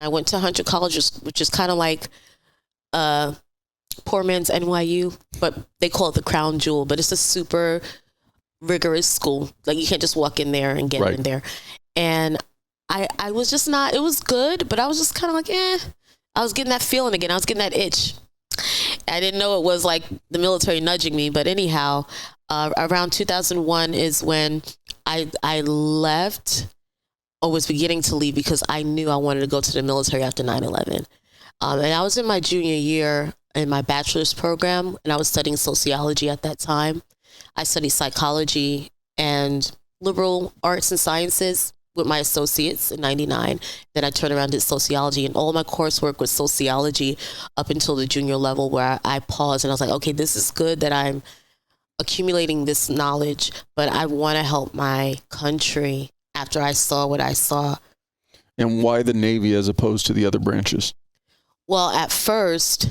I went to Hunter College, which is kind of like poor man's NYU, but they call it the crown jewel. But it's a super rigorous school. Like you can't just walk in there and get in there. And I was just not. It was good, but I was just kind of like, I was getting that feeling again. I was getting that itch. I didn't know it was like the military nudging me, but anyhow, around 2001 is when I left, or was beginning to leave, because I knew I wanted to go to the military after 9/11. And I was in my junior year in my bachelor's program, and I was studying sociology at that time. I studied psychology and liberal arts and sciences with my associates in 99. Then I turned around and did sociology, and all my coursework was sociology up until the junior level, where I paused and I was like, okay, this is good that I'm accumulating this knowledge, but I want to help my country after I saw what I saw. And why the Navy as opposed to the other branches? Well, at first,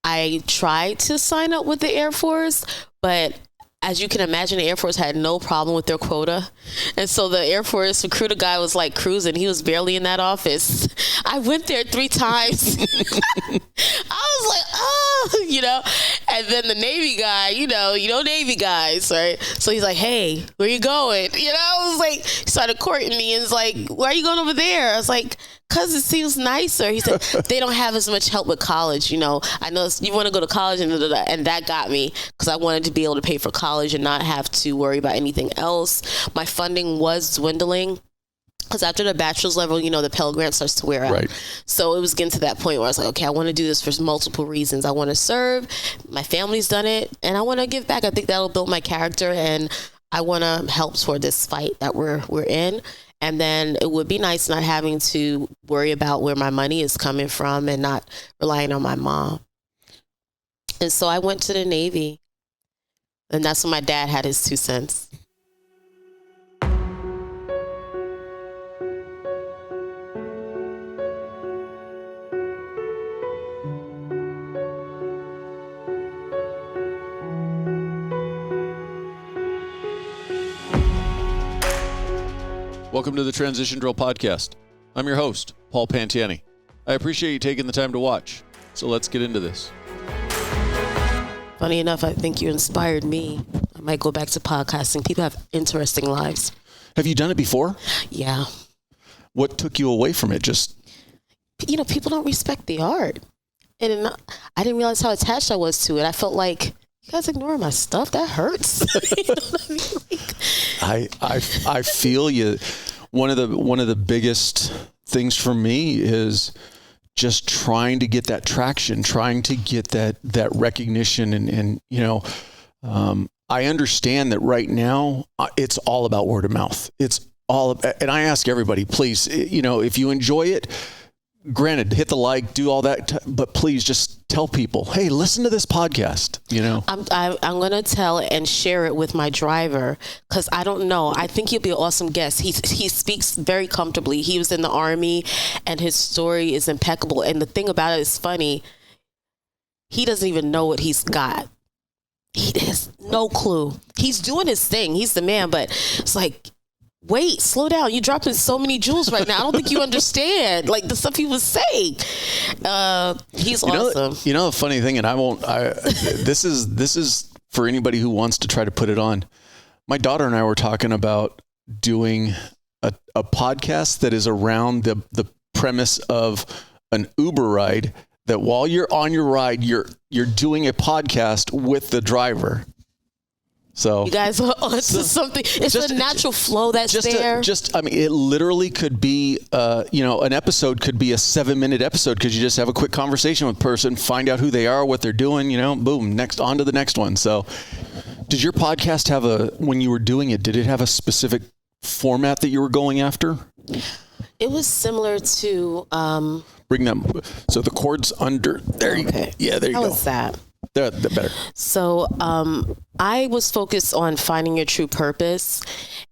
I tried to sign up with the Air Force, but as you can imagine, the Air Force had no problem with their quota. And so the Air Force recruiter guy was like cruising. He was barely in that office. I went there 3 times. I was like, and then the Navy guy, you know Navy guys, right? So he's like, hey, where you going? I was like, he started courting me and was like, where are you going over there? I was like, because it seems nicer. He said, they don't have as much help with college. I know you want to go to college, and that got me, because I wanted to be able to pay for college and not have to worry about anything else. My funding was dwindling, because after the bachelor's level, the Pell Grant starts to wear out. Right. So it was getting to that point where I was like, okay, I want to do this for multiple reasons. I want to serve. My family's done it, and I want to give back. I think that'll build my character, and I want to help toward this fight that we're in. And then it would be nice not having to worry about where my money is coming from and not relying on my mom. And so I went to the Navy, and that's when my dad had his 2 cents. Welcome to the Transition Drill Podcast. I'm your host, Paul Pantiani. I appreciate you taking the time to watch. So let's get into this. Funny enough, I think you inspired me. I might go back to podcasting. People have interesting lives. Have you done it before? Yeah. What took you away from it? Just, people don't respect the art. And I didn't realize how attached I was to it. I felt like, you guys ignoring my stuff? That hurts. You know what I mean? I feel you. One of the biggest things for me is just trying to get that traction, trying to get that recognition, and I understand that right now it's all about word of mouth. And I ask everybody, please, if you enjoy it, granted, hit the like, do all that, but please just tell people, hey, listen to this podcast. I'm going to tell and share it with my driver, because I don't know. I think he'll be an awesome guest. He speaks very comfortably. He was in the Army, and his story is impeccable. And the thing about it is funny. He doesn't even know what he's got. He has no clue. He's doing his thing. He's the man, but it's like, wait, slow down. You're dropping so many jewels right now. I don't think you understand, like, the stuff he was saying. He's awesome. The funny thing, and this is for anybody who wants to try to put it on. My daughter and I were talking about doing a podcast that is around the premise of an Uber ride, that while you're on your ride, you're doing a podcast with the driver. So you guys are onto something. It's a natural flow that's there. It literally could be, an episode could be a 7-minute episode, because you just have a quick conversation with a person, find out who they are, what they're doing, boom, on to the next one. So did your podcast when you were doing it, did it have a specific format that you were going after? It was similar to... Bring them. So the cord's under. There you go. Yeah, there you go. How was that? They're better. So I was focused on finding your true purpose,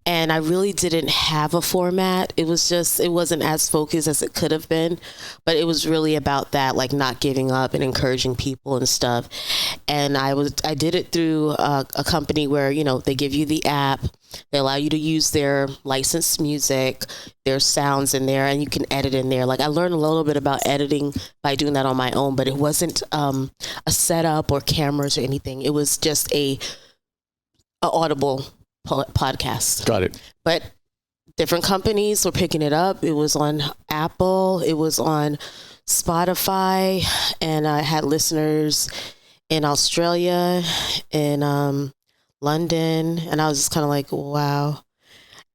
and I really didn't have a format. It wasn't as focused as it could have been, but it was really about that, like not giving up and encouraging people and stuff. And I did it through a company where, they give you the app, they allow you to use their licensed music, their sounds in there, and you can edit in there. Like I learned a little bit about editing by doing that on my own, but it wasn't a setup or cameras or anything. It was just a Audible podcast. Got it. But different companies were picking it up. It was on Apple, it was on Spotify, and I had listeners in Australia, in London, and I was just kind of like, wow.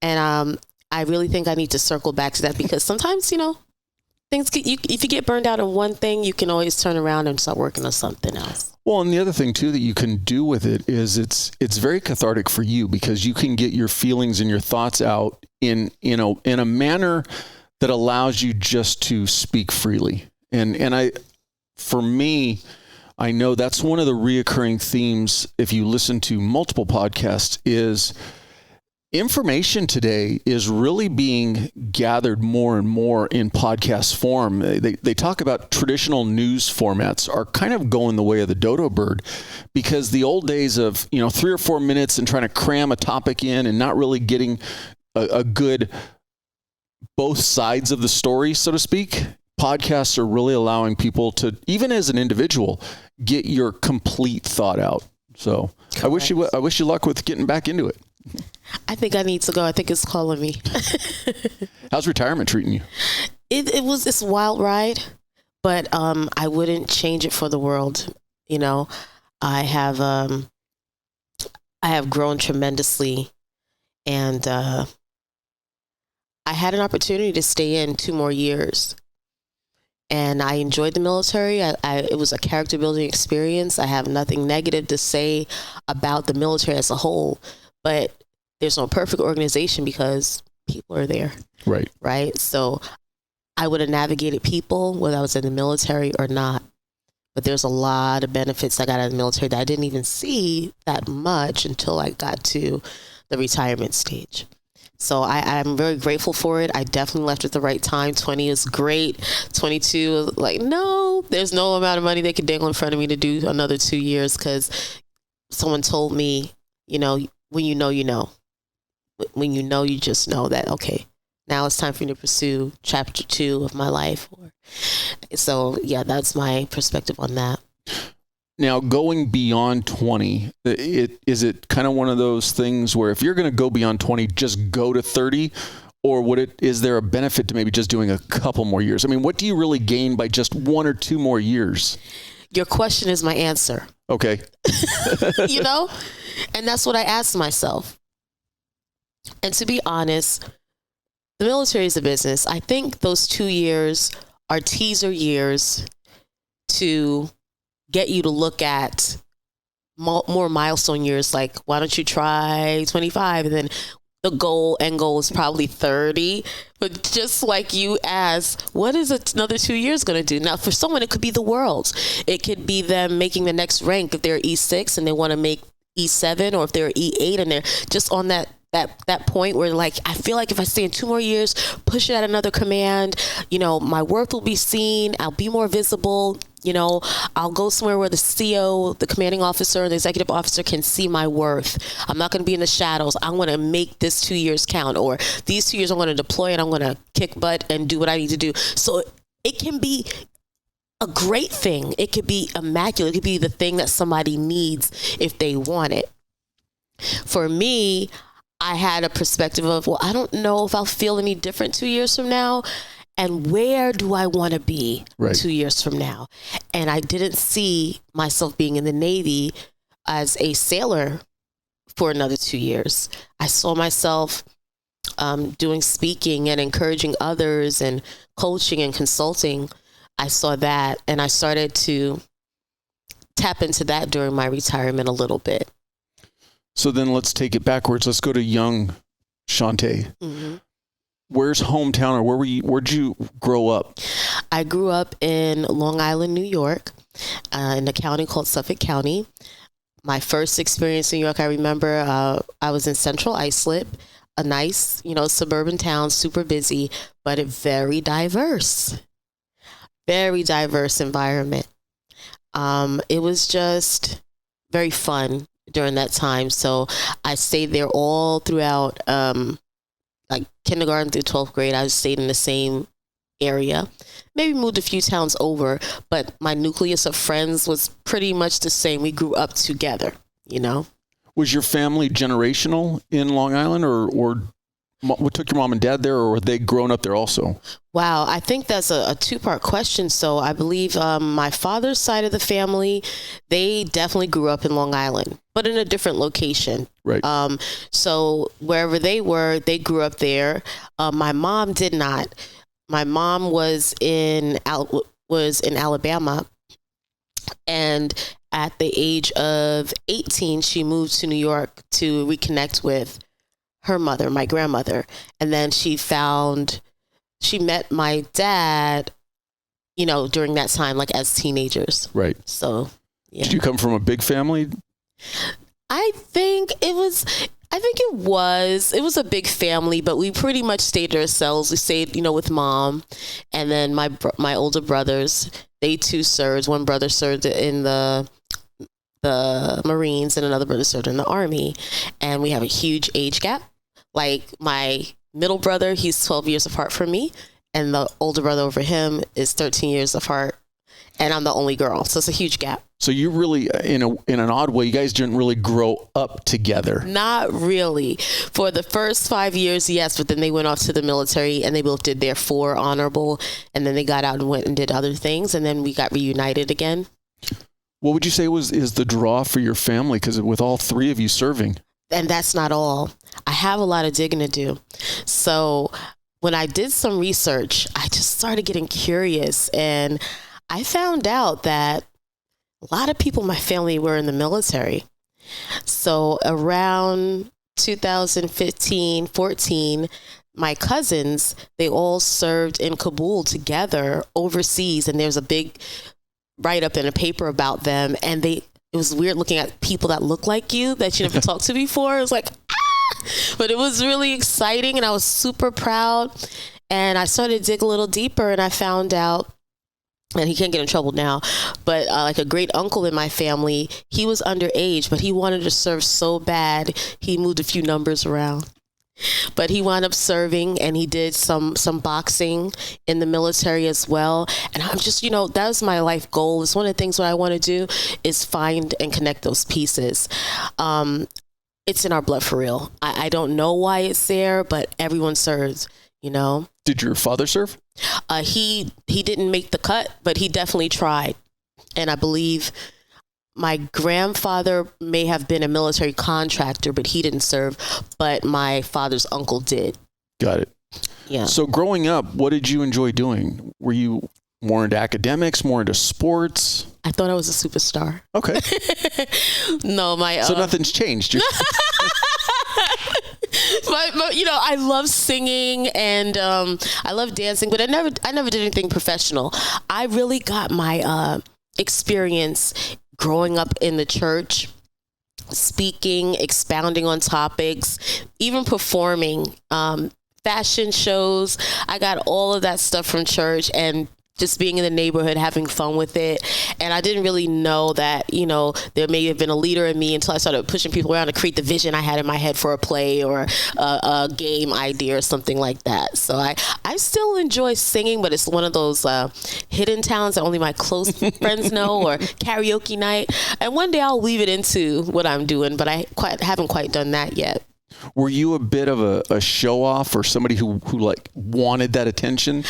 And I really think I need to circle back to that, because sometimes, things if you get burned out on one thing, you can always turn around and start working on something else. Well, and the other thing too that you can do with it is it's very cathartic for you, because you can get your feelings and your thoughts out in a manner that allows you just to speak freely. And for me, I know that's one of the reoccurring themes if you listen to multiple podcasts is information today is really being gathered more and more in podcast form. They talk about traditional news formats are kind of going the way of the dodo bird, because the old days of, 3 or 4 minutes and trying to cram a topic in and not really getting a good both sides of the story, so to speak. Podcasts are really allowing people to, even as an individual, get your complete thought out. So correct. I wish you luck with getting back into it. I think I need to go. I think it's calling me. How's retirement treating you? It's a wild ride, but I wouldn't change it for the world. I have grown tremendously, and I had an opportunity to stay in 2 more years. And I enjoyed the military. It was a character building experience. I have nothing negative to say about the military as a whole, but there's no perfect organization because people are there. Right. Right. So I would have navigated people whether I was in the military or not. But there's a lot of benefits I got out of the military that I didn't even see that much until I got to the retirement stage. So I'm very grateful for it. I definitely left at the right time. 20 is great. 22, like, no, there's no amount of money they could dangle in front of me to do another 2 years, because someone told me, when you know, you know. When you know, you just know that, okay, now it's time for me to pursue chapter 2 of my life. So, yeah, that's my perspective on that. Now, going beyond 20, is it kind of one of those things where if you're going to go beyond 20, just go to 30? Or is there a benefit to maybe just doing a couple more years? I mean, what do you really gain by just 1 or 2 more years? Your question is my answer. Okay. And that's what I asked myself. And to be honest, the military is a business. I think those 2 years are teaser years to get you to look at more milestone years. Like, why don't you try 25? And then the end goal is probably 30. But just like you asked, what is another 2 years going to do? Now, for someone, it could be the world. It could be them making the next rank if they're E6 and they want to make E7, or if they're E8 and they're just on that point where, like, I feel like if I stay in 2 more years, push it at another command, my worth will be seen. I'll be more visible. I'll go somewhere where the CO, the commanding officer, the executive officer can see my worth. I'm not going to be in the shadows. I want to make this 2 years count, or these 2 years I'm going to deploy and I'm going to kick butt and do what I need to do. So it can be a great thing. It could be immaculate. It could be the thing that somebody needs if they want it. For me, I had a perspective of, well, I don't know if I'll feel any different 2 years from now. And where do I want to be 2 years from now? And I didn't see myself being in the Navy as a sailor for another 2 years. I saw myself doing speaking and encouraging others and coaching and consulting. I saw that, and I started to tap into that during my retirement a little bit. So then let's take it backwards. Let's go to young Shante. Mm-hmm. Where's hometown, or where'd you grow up? I grew up in Long Island, New York, in a county called Suffolk County. My first experience in New York, I remember I was in Central Islip, a nice, suburban town, super busy, but a very diverse environment. It was just very fun during that time. So I stayed there all throughout, like kindergarten through 12th grade. I stayed in the same area, maybe moved a few towns over, but my nucleus of friends was pretty much the same. We grew up together, Was your family generational in Long Island, or what took your mom and dad there, or were they grown up there also? Wow, I think that's a two-part question. So I believe my father's side of the family, they definitely grew up in Long Island, but in a different location. Right. So wherever they were, they grew up there. My mom did not. My mom was in Alabama, and at the age of 18, she moved to New York to reconnect with her mother, my grandmother. And then she met my dad, during that time, like as teenagers. Right. So, yeah. Did you come from a big family? I think it was a big family, but we pretty much stayed to ourselves. We stayed, with mom, and then my older brothers, they too served. One brother served in the Marines and another brother served in the Army. And we have a huge age gap. Like my middle brother, he's 12 years apart from me, and the older brother over him is 13 years apart, and I'm the only girl. So it's a huge gap. So you really, in an odd way, you guys didn't really grow up together. Not really. For the first 5 years, yes, but then they went off to the military, and they both did their 4 honorable, and then they got out and went and did other things, and then we got reunited again. What would you say is the draw for your family? Because with all 3 of you serving. And that's not all. I have a lot of digging to do. So when I did some research, I just started getting curious, and I found out that a lot of people in my family were in the military. So around 2015, 14, my cousins, they all served in Kabul together overseas. And there's a big write-up in a paper about them. And it was weird looking at people that look like you that you never talked to before. It was like, but it was really exciting, and I was super proud. And I started to dig a little deeper, and I found out, and he can't get in trouble now, but like a great uncle in my family, he was underage, but he wanted to serve so bad, he moved a few numbers around. But he wound up serving, and he did some boxing in the military as well. And I'm just, that was my life goal. It's one of the things what I want to do is find and connect those pieces. It's in our blood for real. I don't know why it's there, but everyone serves, Did your father serve? He didn't make the cut, but he definitely tried. And I believe my grandfather may have been a military contractor, but he didn't serve. But my father's uncle did. Got it. Yeah. So growing up, what did you enjoy doing? Were you more into academics, more into sports? I thought I was a superstar. Okay. No, so nothing's changed. But I love singing, and I love dancing, but I never did anything professional. I really got my experience growing up in the church, speaking, expounding on topics, even performing, fashion shows. I got all of that stuff from church, and just being in the neighborhood, having fun with it. And I didn't really know that, there may have been a leader in me until I started pushing people around to create the vision I had in my head for a play or a game idea or something like that. So I still enjoy singing, but it's one of those hidden talents that only my close friends know, or karaoke night. And one day I'll weave it into what I'm doing, but I haven't quite done that yet. Were you a bit of a show off, or somebody who like wanted that attention?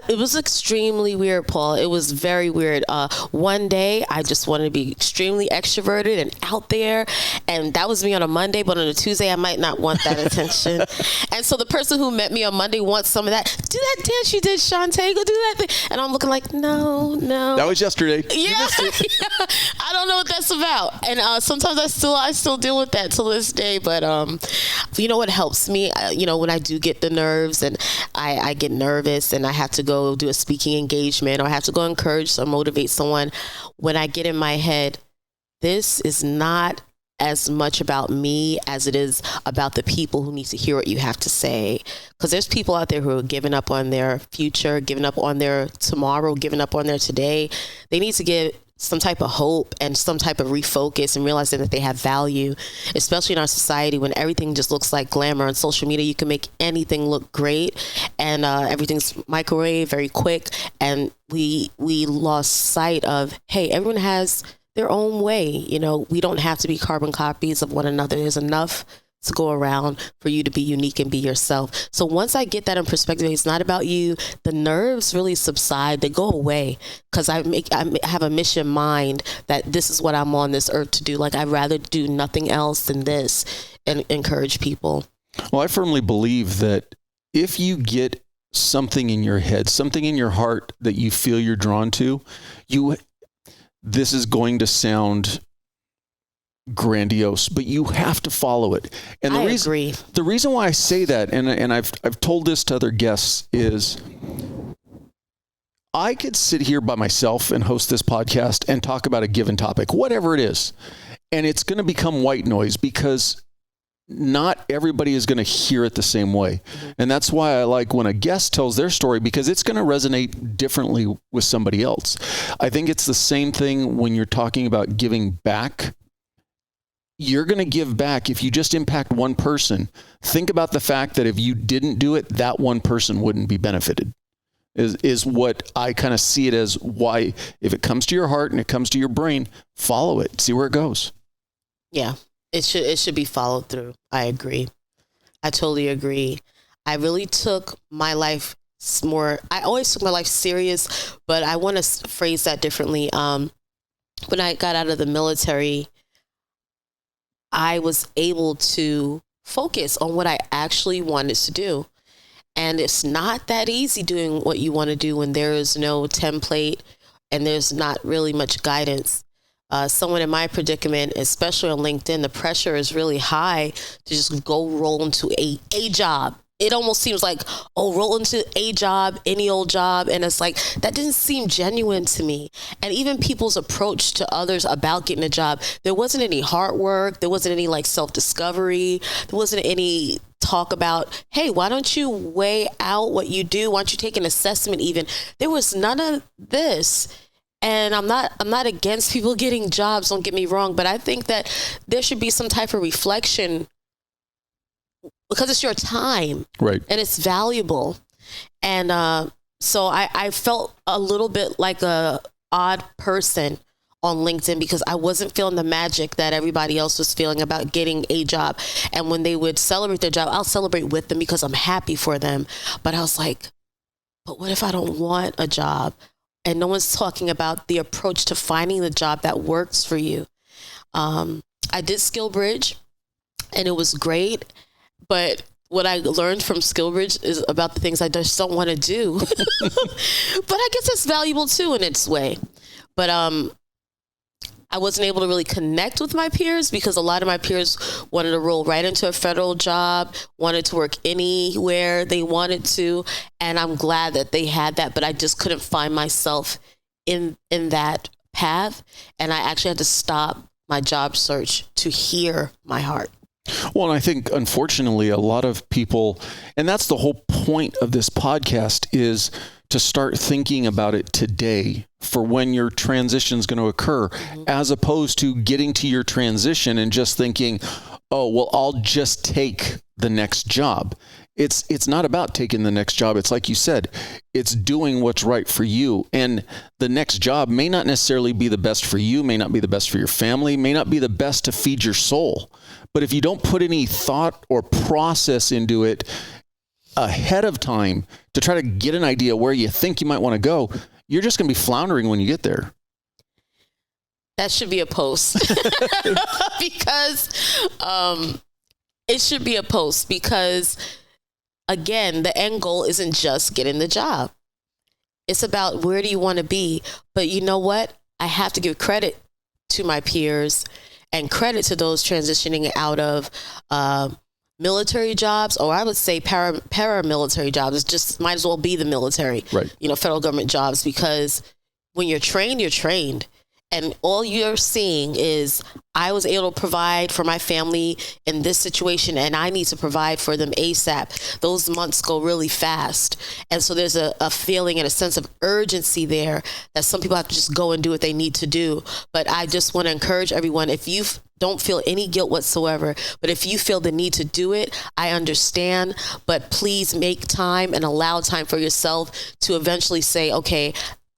It was extremely weird, Paul. It was very weird. One day I just wanted to be extremely extroverted and out there, and that was me on a Monday, but on a Tuesday I might not want that attention. And so the person who met me on Monday wants some of that. Do that dance you did, Shante. Go do that thing. And I'm looking like, no. That was yesterday. Yeah. I don't know what that's about. And sometimes I still deal with that till this day. But what helps me, when I do get the nerves, and I get nervous and I have to go do a speaking engagement, or I have to go encourage or motivate someone, when I get in my head, this is not as much about me as it is about the people who need to hear what you have to say. Because there's people out there who are giving up on their future, giving up on their tomorrow, giving up on their today. They need to get some type of hope and some type of refocus and realizing that they have value, especially in our society when everything just looks like glamour. On social media, you can make anything look great, and everything's microwave, very quick. And we lost sight of, hey, everyone has their own way. You know, we don't have to be carbon copies of one another. There's enough to go around for you to be unique and be yourself. So once I get that in perspective, it's not about you. The nerves really subside. They go away because I have a mission mind that this is what I'm on this earth to do. Like, I'd rather do nothing else than this and encourage people. Well, I firmly believe that if you get something in your head, something in your heart that you feel you're drawn to, this is going to sound grandiose, but you have to follow it. And I agree. The reason why I say that, and I've told this to other guests, is I could sit here by myself and host this podcast and talk about a given topic, whatever it is, and it's going to become white noise because not everybody is going to hear it the same way. Mm-hmm. And that's why I like when a guest tells their story, because it's going to resonate differently with somebody else. I think it's the same thing when you're talking about giving back. You're going to give back if you just impact one person. Think about the fact that if you didn't do it, that one person wouldn't be benefited. Is what I kind of see it as. Why, if it comes to your heart and it comes to your brain, follow it, see where it goes. Yeah. It should be followed through. I agree. I totally agree. I really took my life I always took my life serious, but I want to phrase that differently. When I got out of the military, I was able to focus on what I actually wanted to do. And it's not that easy doing what you want to do when there is no template and there's not really much guidance. Someone in my predicament, especially on LinkedIn, the pressure is really high to just go roll into a job. It almost seems like, roll into a job, any old job. And it's like, that didn't seem genuine to me. And even people's approach to others about getting a job, there wasn't any hard work. There wasn't any like self-discovery. There wasn't any talk about, hey, why don't you weigh out what you do? Why don't you take an assessment even? There was none of this. And I'm not against people getting jobs, don't get me wrong, but I think that there should be some type of reflection because it's your time. Right. And it's valuable. And so I felt a little bit like a odd person on LinkedIn because I wasn't feeling the magic that everybody else was feeling about getting a job. And when they would celebrate their job, I'll celebrate with them because I'm happy for them. But I was like, but what if I don't want a job? And no one's talking about the approach to finding the job that works for you. I did SkillBridge and it was great. But what I learned from SkillBridge is about the things I just don't want to do. But I guess it's valuable too in its way. But I wasn't able to really connect with my peers because a lot of my peers wanted to roll right into a federal job, wanted to work anywhere they wanted to. And I'm glad that they had that, but I just couldn't find myself in that path. And I actually had to stop my job search to hear my heart. Well, and I think, unfortunately, a lot of people, and that's the whole point of this podcast, is to start thinking about it today for when your transition is going to occur, as opposed to getting to your transition and just thinking, oh, well, I'll just take the next job. It's not about taking the next job. It's like you said, it's doing what's right for you. And the next job may not necessarily be the best for you, may not be the best for your family, may not be the best to feed your soul. But if you don't put any thought or process into it ahead of time to try to get an idea where you think you might want to go, you're just going to be floundering when you get there. That should be a post because it should be a post because, again, the end goal isn't just getting the job. It's about where do you want to be? But you know what? I have to give credit to my peers and credit to those transitioning out of military jobs, or I would say paramilitary jobs. It just might as well be the military, right? Federal government jobs, because when you're trained, you're trained. And all you're seeing is I was able to provide for my family in this situation, and I need to provide for them ASAP. Those months go really fast. And so there's a feeling and a sense of urgency there that some people have to just go and do what they need to do. But I just want to encourage everyone, if you don't feel any guilt whatsoever, but if you feel the need to do it, I understand, but please make time and allow time for yourself to eventually say, okay,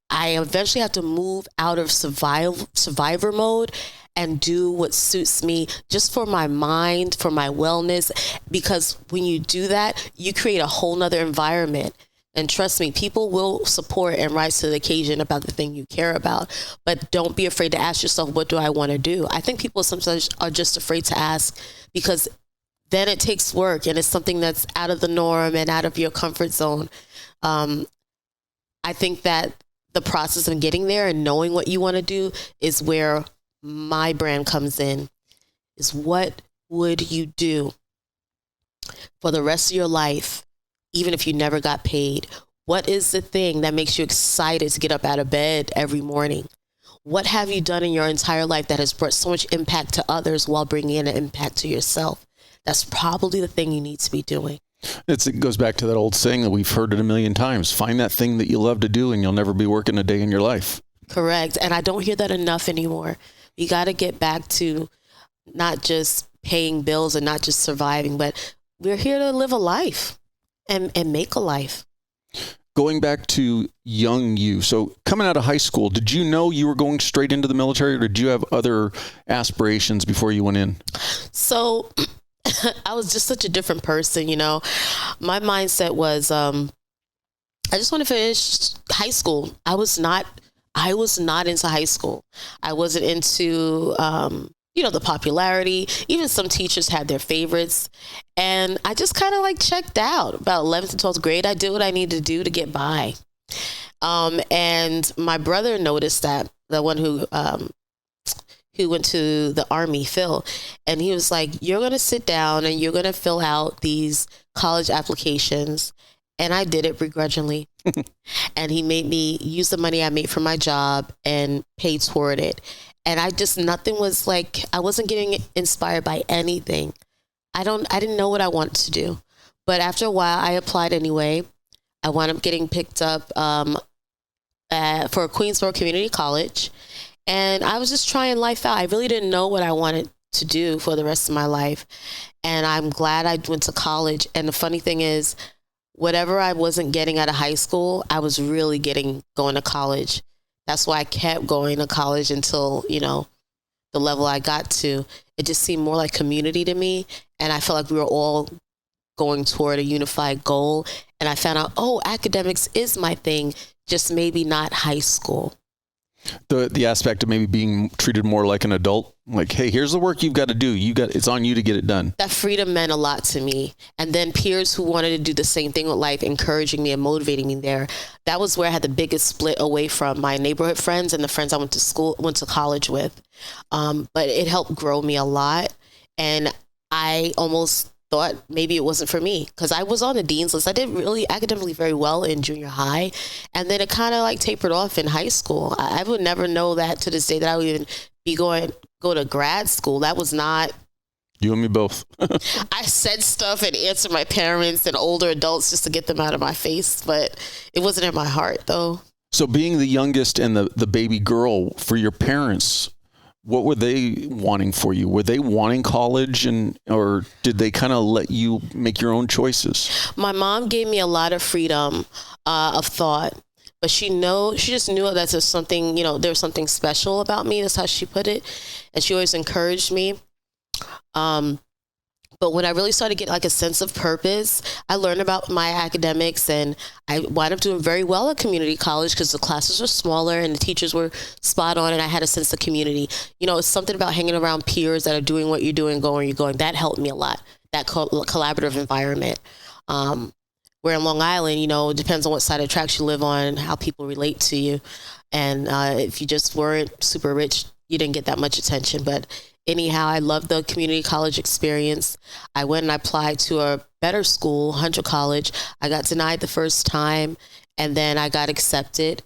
I eventually have to move out of survivor mode and do what suits me just for my mind, for my wellness. Because when you do that, you create a whole nother environment. And trust me, people will support and rise to the occasion about the thing you care about. But don't be afraid to ask yourself, what do I want to do? I think people sometimes are just afraid to ask because then it takes work and it's something that's out of the norm and out of your comfort zone. I think that the process of getting there and knowing what you want to do is where my brand comes in, is what would you do for the rest of your life, even if you never got paid? What is the thing that makes you excited to get up out of bed every morning? What have you done in your entire life that has brought so much impact to others while bringing in an impact to yourself? That's probably the thing you need to be doing. It goes back to that old saying that we've heard it a million times. Find that thing that you love to do and you'll never be working a day in your life. Correct. And I don't hear that enough anymore. You got to get back to not just paying bills and not just surviving, but we're here to live a life and make a life. Going back to young you, so coming out of high school, did you know you were going straight into the military or did you have other aspirations before you went in? So I was just such a different person, you know. My mindset was, I just want to finish high school. I was not into high school. I wasn't into, the popularity. Even some teachers had their favorites. And I just kind of like checked out. About 11th and 12th grade, I did what I needed to do to get by. And my brother noticed that, the one who went to the Army, Phil, and he was like, you're going to sit down and you're going to fill out these college applications. And I did it begrudgingly. And he made me use the money I made from my job and pay toward it. And nothing was like, I wasn't getting inspired by anything. I didn't know what I wanted to do. But after a while, I applied anyway. I wound up getting picked up for Queensboro Community College. And I was just trying life out. I really didn't know what I wanted to do for the rest of my life. And I'm glad I went to college. And the funny thing is, whatever I wasn't getting out of high school, I was really going to college. That's why I kept going to college until, the level I got to. It just seemed more like community to me. And I felt like we were all going toward a unified goal. And I found out, academics is my thing, just maybe not high school. The aspect of maybe being treated more like an adult, like, hey, here's the work you've got to do. It's on you to get it done. That freedom meant a lot to me. And then peers who wanted to do the same thing with life, encouraging me and motivating me there. That was where I had the biggest split away from my neighborhood friends and the friends I went to college with. But it helped grow me a lot. And I almost thought maybe it wasn't for me because I was on the dean's list. I did really academically very well in junior high. And then it kind of like tapered off in high school. I would never know that to this day that I would even be go to grad school. That was not. You and me both. I said stuff and answered my parents and older adults just to get them out of my face. But it wasn't in my heart though. So being the youngest and the baby girl for your parents, what were they wanting for you? Were they wanting college or did they kind of let you make your own choices? My mom gave me a lot of freedom of thought, but she just knew that there's something, there was something special about me. That's how she put it. And she always encouraged me. But when I really started getting like a sense of purpose, I learned about my academics and I wound up doing very well at community college because the classes were smaller and the teachers were spot on and I had a sense of community. It's something about hanging around peers that are doing what you're doing, going where you're going. That helped me a lot, that collaborative environment. Where in Long Island, it depends on what side of the tracks you live on and how people relate to you. And if you just weren't super rich, you didn't get that much attention. But anyhow, I loved the community college experience. I went and I applied to a better school, Hunter College. I got denied the first time, and then I got accepted.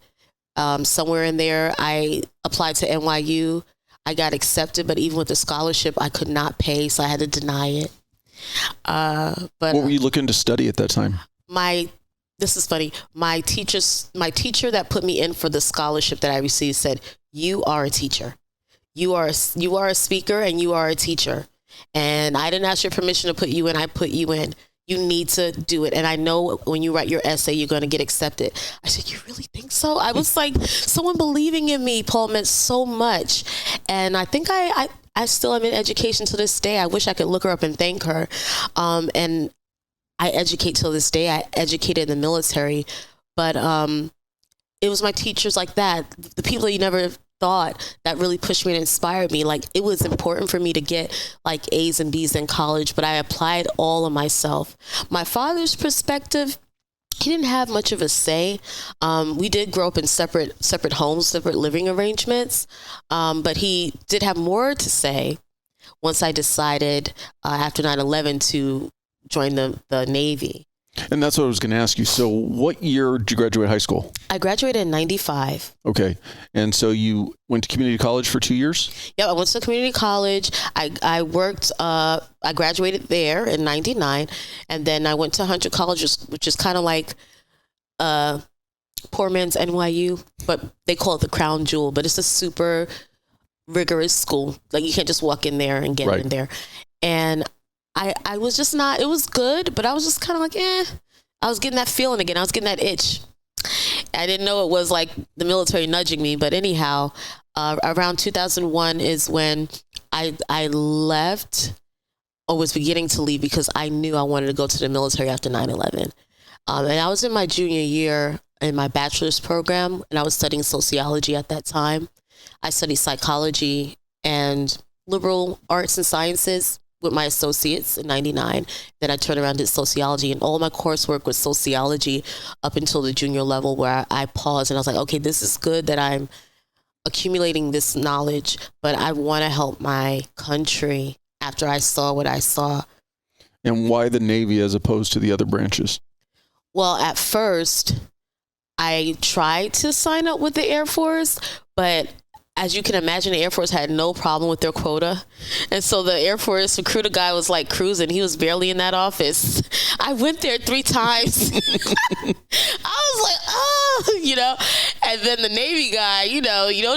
Somewhere in there, I applied to NYU. I got accepted, but even with the scholarship, I could not pay, so I had to deny it. But what were you looking to study at that time? This is funny. My teacher that put me in for the scholarship that I received said, "You are a teacher. You are a speaker, and you are a teacher. And I didn't ask your permission to put you in. I put you in. You need to do it. And I know when you write your essay, you're going to get accepted." I said, "You really think so?" I was like, someone believing in me, Paul, meant so much. And I think I still am in education to this day. I wish I could look her up and thank her. And I educate till this day. I educated in the military, but it was my teachers like that, the people that you never thought, that really pushed me and inspired me. Like, it was important for me to get like A's and B's in college, but I applied all of myself. My father's perspective, he didn't have much of a say. We did grow up in separate homes, separate living arrangements, but he did have more to say once I decided after 9/11 to join the Navy. And that's what I was going to ask you. So what year did you graduate high school? I graduated in 95. Okay. And so you went to community college for 2 years? Yeah, I went to community college. I worked, I graduated there in 99. And then I went to Hunter College, which is kind of like poor man's NYU, but they call it the crown jewel. But it's a super rigorous school. Like, you can't just walk in there and get in there. And I was just not, it was good, but I was just kind of like, I was getting that feeling again. I was getting that itch. I didn't know it was like the military nudging me, but anyhow, around 2001 is when I left, or was beginning to leave, because I knew I wanted to go to the military after 9/11. And I was in my junior year in my bachelor's program, and I was studying sociology at that time. I studied psychology and liberal arts and sciences with my associates in 99. Then I turned around and did sociology, and all my coursework was sociology up until the junior level, where I paused and I was like, okay, this is good that I'm accumulating this knowledge, but I want to help my country after I saw what I saw. And why the Navy as opposed to the other branches? Well, at first, I tried to sign up with the Air Force, but as you can imagine, the Air Force had no problem with their quota. And so the Air Force recruiter guy was like cruising. He was barely in that office. I went there 3 times. I was like, oh, and then the Navy guy,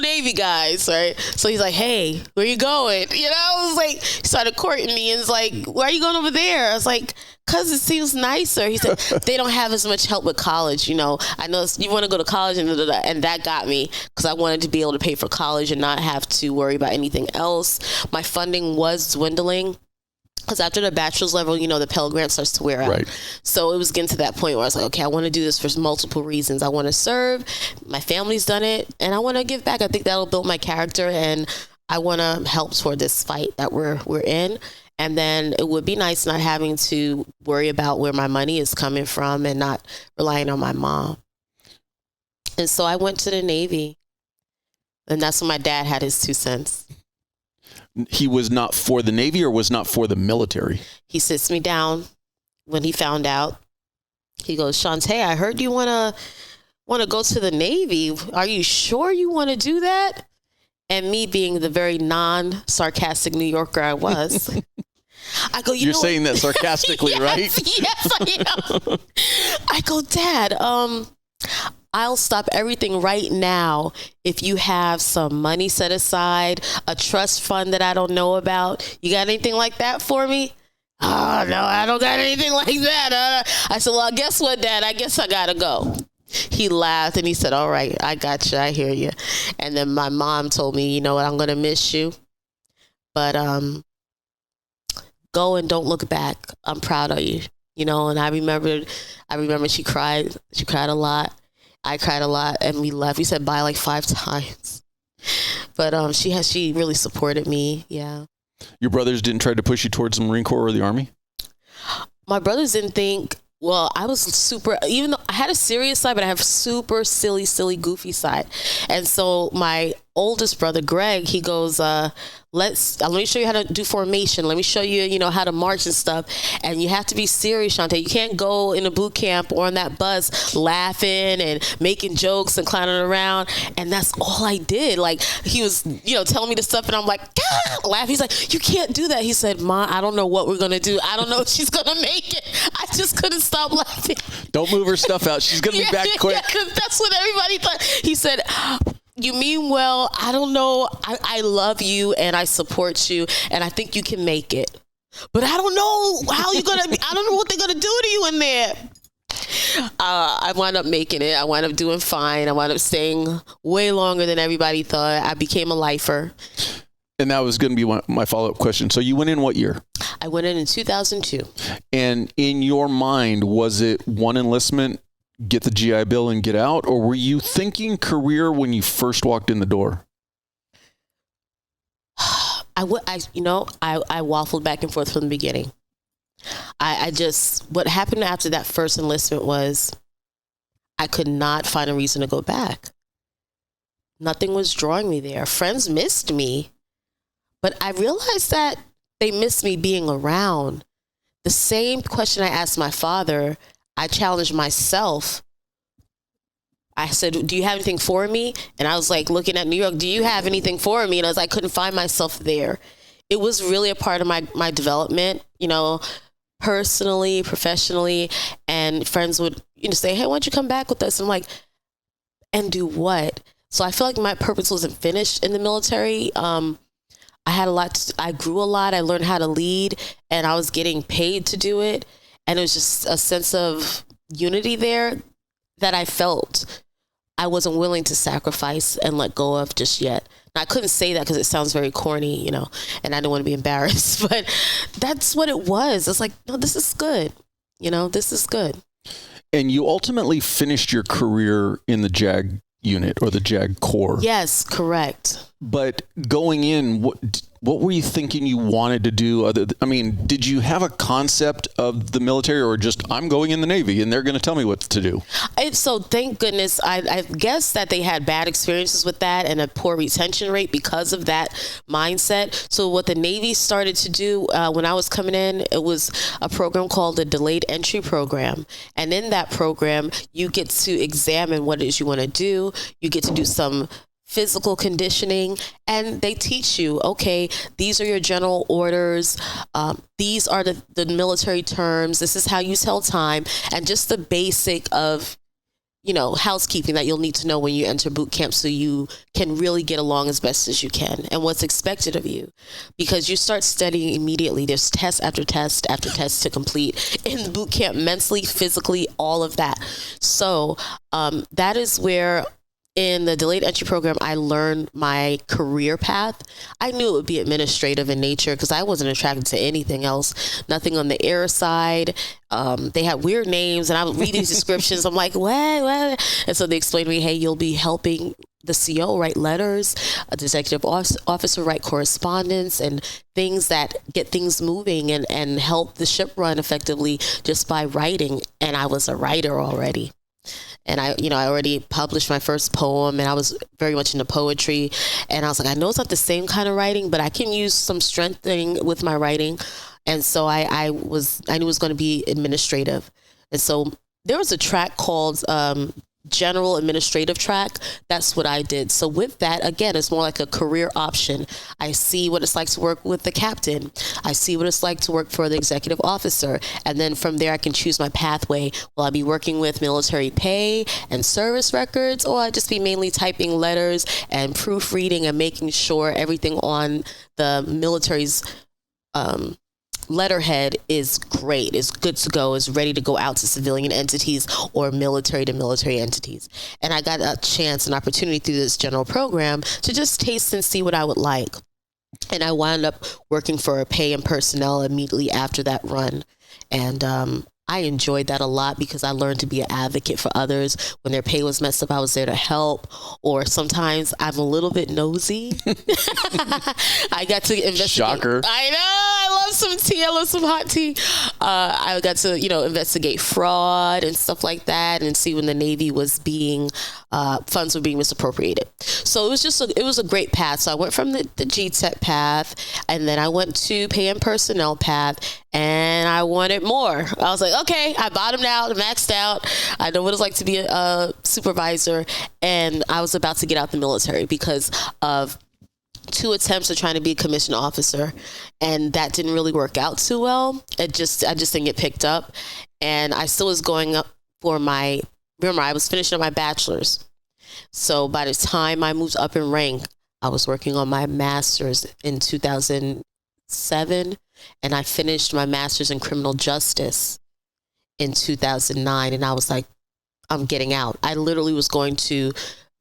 Navy guys, right? So he's like, hey, where you going? I was like, he started courting me and was like, why are you going over there? I was like, because it seems nicer. He said, they don't have as much help with college. I know you want to go to college, and that got me, because I wanted to be able to pay for college and not have to worry about anything else. My funding was dwindling, because after the bachelor's level, the Pell Grant starts to wear out. Right. So it was getting to that point where I was like, okay, I want to do this for multiple reasons. I want to serve. My family's done it, and I want to give back. I think that'll build my character, and I want to help toward this fight that we're in. And then it would be nice not having to worry about where my money is coming from and not relying on my mom. And so I went to the Navy, and that's when my dad had his 2 cents. He was not for the Navy, or was not for the military? He sits me down when he found out. He goes, Shante, I heard you want to go to the Navy. Are you sure you want to do that? And me being the very non-sarcastic New Yorker I was, I go, You're saying that sarcastically, yes, right? Yes, I am. I go, Dad, I'll stop everything right now if you have some money set aside, a trust fund that I don't know about. You got anything like that for me? Oh, no, I don't got anything like that. I said, well, guess what, Dad? I guess I got to go. He laughed and he said, all right, I got you. I hear you. And then my mom told me, you know what, I'm going to miss you, but go and don't look back. I'm proud of you. And I remember she cried. She cried a lot. I cried a lot, and we left. We said bye like 5 times. But she really supported me. Yeah. Your brothers didn't try to push you towards the Marine Corps or the Army? My brothers didn't think. Well, I was even though I had a serious side, but I have super silly, goofy side. And so my oldest brother, Greg, he goes, let me show you how to do formation. Let me show you, how to march and stuff. And you have to be serious, Shante. You can't go in a boot camp or on that bus laughing and making jokes and clowning around. And that's all I did. Like, he was, telling me the stuff, and I'm like, laughing. He's like, you can't do that. He said, Ma, I don't know what we're going to do. I don't know if she's going to make it. I just couldn't stop laughing. Don't move her stuff out. She's going to be back quick. Yeah, because that's what everybody thought. He said, you mean well. I don't know. I love you and I support you and I think you can make it. But I don't know how you're going to, I don't know what they're going to do to you in there. I wound up making it. I wound up doing fine. I wound up staying way longer than everybody thought. I became a lifer. And that was going to be my follow-up question. So you went in what year? I went in 2002. And in your mind, was it one enlistment, get the GI Bill and get out? Or were you thinking career when you first walked in the door? I waffled back and forth from the beginning. What happened after that first enlistment was I could not find a reason to go back. Nothing was drawing me there. Friends missed me, but I realized that they missed me being around. The same question I asked my father, I challenged myself. I said, do you have anything for me? And I was like looking at New York, do you have anything for me? And I couldn't find myself there. It was really a part of my development, personally, professionally, and friends would say, hey, why don't you come back with us? And I'm like, and do what? So I feel like my purpose wasn't finished in the military. I had I grew a lot. I learned how to lead and I was getting paid to do it. And it was just a sense of unity there that I felt I wasn't willing to sacrifice and let go of just yet. Now, I couldn't say that because it sounds very corny, and I didn't want to be embarrassed, but that's what it was. It's like, no, this is good. This is good. And you ultimately finished your career in the JAG unit or the JAG Corps. Yes, correct. But going in, what were you thinking you wanted to do? Did you have a concept of the military or just, I'm going in the Navy and they're going to tell me what to do? So thank goodness, I guess that they had bad experiences with that and a poor retention rate because of that mindset. So what the Navy started to do when I was coming in, it was a program called the Delayed Entry Program. And in that program, you get to examine what it is you want to do. You get to do some physical conditioning, and they teach you, okay, these are your general orders. These are the military terms. This is how you tell time, and just the basic of, housekeeping that you'll need to know when you enter boot camp so you can really get along as best as you can and what's expected of you, because you start studying immediately. There's test after test after test to complete in boot camp, mentally, physically, all of that. So that is where in the Delayed Entry Program, I learned my career path. I knew it would be administrative in nature because I wasn't attracted to anything else. Nothing on the air side. They had weird names, and I would read these descriptions. I'm like, what? And so they explained to me, hey, you'll be helping the CO write letters, the executive officer write correspondence, and things that get things moving and help the ship run effectively just by writing. And I was a writer already. And I already published my first poem, and I was very much into poetry. And I was like, I know it's not the same kind of writing, but I can use some strengthening with my writing. And so I knew it was going to be administrative. And so there was a track called general administrative track. That's what I did. So with that, again, it's more like a career option. I see what it's like to work with the captain. I see what it's like to work for the executive officer. And then from there, I can choose my pathway. Will I be working with military pay and service records, or I just be mainly typing letters and proofreading and making sure everything on the military's letterhead is great, is good to go, is ready to go out to civilian entities or military to military entities. And I got a chance, an opportunity through this general program to just taste and see what I would like. And I wound up working for pay and personnel immediately after that run. And I enjoyed that a lot because I learned to be an advocate for others. When their pay was messed up, I was there to help. Or sometimes I'm a little bit nosy. I got to investigate. Shocker. I know. I love love some tea. I love some hot tea. I got to, investigate fraud and stuff like that, and see when the Navy was funds were being misappropriated. So it was a great path. So I went from the GTEC path, and then I went to pay and personnel path, and I wanted more. I was like, okay, I bottomed out, maxed out. I know what it's like to be a supervisor, and I was about to get out the military because of 2 attempts of trying to be a commissioned officer, and that didn't really work out too well. I just didn't get picked up, and I still was going up for I was finishing up my bachelors. So by the time I moved up in rank, I was working on my master's in 2007, and I finished my master's in criminal justice in 2009, and I was like, I'm getting out. I literally was going to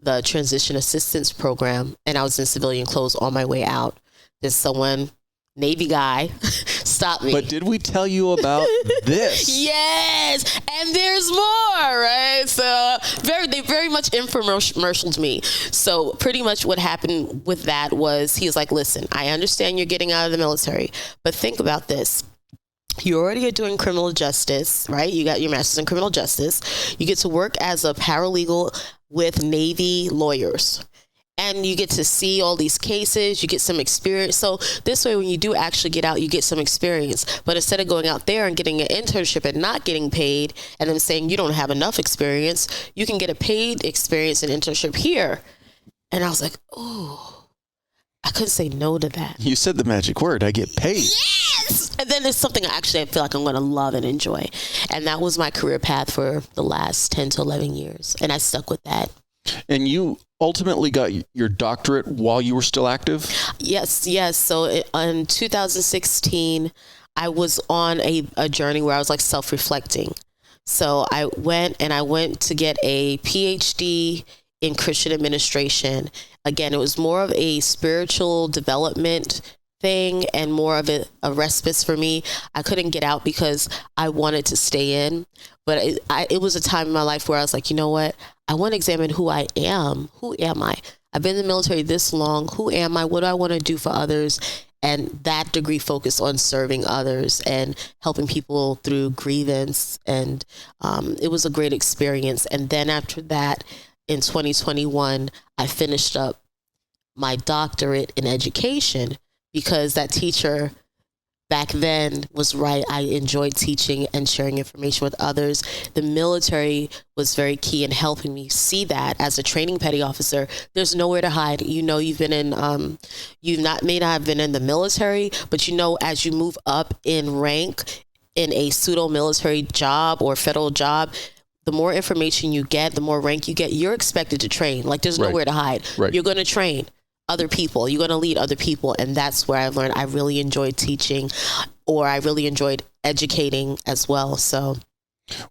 the transition assistance program, and I was in civilian clothes on my way out. There's someone, Navy guy, stopped me. But did we tell you about this? Yes, and there's more, right? So they very much infomercialed me. So pretty much what happened with that was he was like, listen, I understand you're getting out of the military, but think about this. You already are doing criminal justice, right? You got your master's in criminal justice. You get to work as a paralegal with Navy lawyers, and you get to see all these cases. You get some experience. So this way, when you do actually get out, you get some experience. But instead of going out there and getting an internship and not getting paid, and then saying you don't have enough experience, you can get a paid experience and internship here. And I was like, oh, I couldn't say no to that. You said the magic word. I get paid. Yes. And then there's something I feel like I'm going to love and enjoy. And that was my career path for the last 10 to 11 years. And I stuck with that. And you ultimately got your doctorate while you were still active? Yes. So in 2016, I was on a journey where I was like self-reflecting. So I went to get a PhD in Christian administration. Again, it was more of a spiritual development thing and more of a respite for me. I couldn't get out because I wanted to stay in, but it was a time in my life where I was like, you know what? I want to examine who I am. Who am I? I've been in the military this long. Who am I? What do I want to do for others? And that degree focused on serving others and helping people through grievance. And it was a great experience. And then after that, in 2021, I finished up my doctorate in education, because that teacher back then was right. I enjoyed teaching and sharing information with others. The military was very key in helping me see that as a training petty officer. There's nowhere to hide. You've been in, may not have been in the military, but as you move up in rank in a pseudo military job or federal job, the more information you get, the more rank you get, you're expected to train. Like there's nowhere to hide. Right. You're going to train other people. You're going to lead other people. And that's where I learned I really enjoyed teaching, or I really enjoyed educating as well. So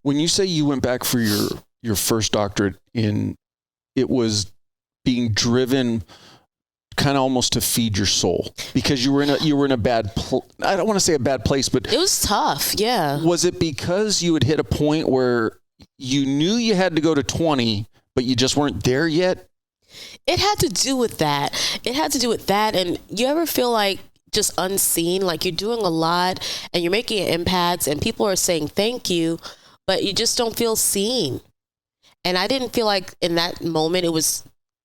when you say you went back for your first doctorate it was being driven kind of almost to feed your soul, because you were in a bad, I don't want to say a bad place, but it was tough. Yeah. Was it because you had hit a point where you knew you had to go to 20, but you just weren't there yet? It had to do with that. And you ever feel like just unseen, like you're doing a lot and you're making an impact and people are saying thank you, but you just don't feel seen. And I didn't feel like in that moment, it was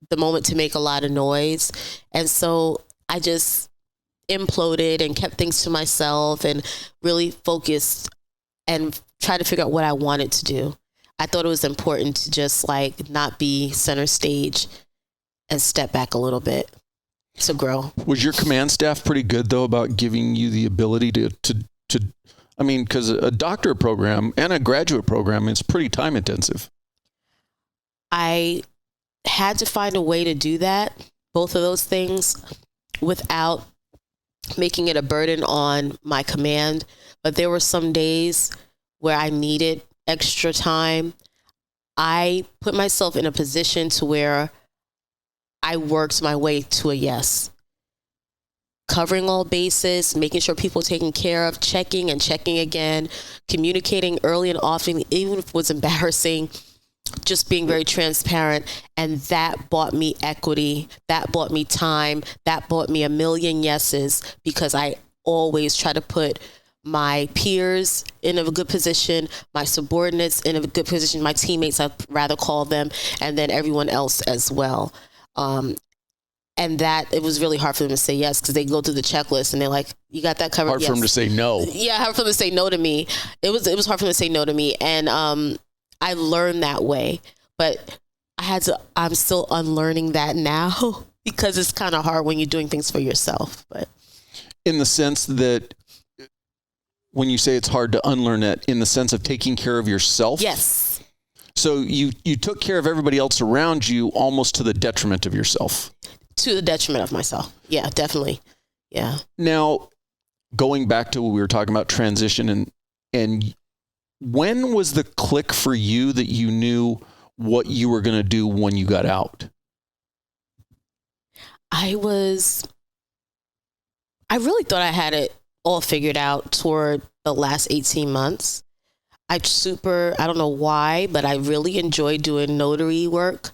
the moment to make a lot of noise. And so I just imploded and kept things to myself and really focused and tried to figure out what I wanted to do. I thought it was important to just like not be center stage and step back a little bit to grow. Was your command staff pretty good though about giving you the ability to I mean, because a doctorate program and a graduate program is pretty time intensive. I had to find a way to do that, both of those things, without making it a burden on my command. But there were some days where I needed extra time. I put myself in a position to where I worked my way to a yes. Covering all bases, making sure people are taken care of, checking and checking again, communicating early and often, even if it was embarrassing, just being very transparent. And that bought me equity. That bought me time. That bought me a million yeses, because I always try to put my peers in a good position, my subordinates in a good position, my teammates, I'd rather call them, and then everyone else as well. And that it was really hard for them to say yes, because they go through the checklist and they're like, "You got that covered." Hard for them to say no. Yeah, hard for them to say no to me. It was hard for them to say no to me, and I learned that way. But I'm still unlearning that now because it's kind of hard when you're doing things for yourself. But in the sense that when you say it's hard to unlearn that, in the sense of taking care of yourself. Yes. So you took care of everybody else around you almost to the detriment of yourself. To the detriment of myself. Yeah, definitely. Yeah. Now, going back to what we were talking about transition and when was the click for you that you knew what you were going to do when you got out? I really thought I had it all figured out toward the last 18 months. I don't know why, but I really enjoyed doing notary work.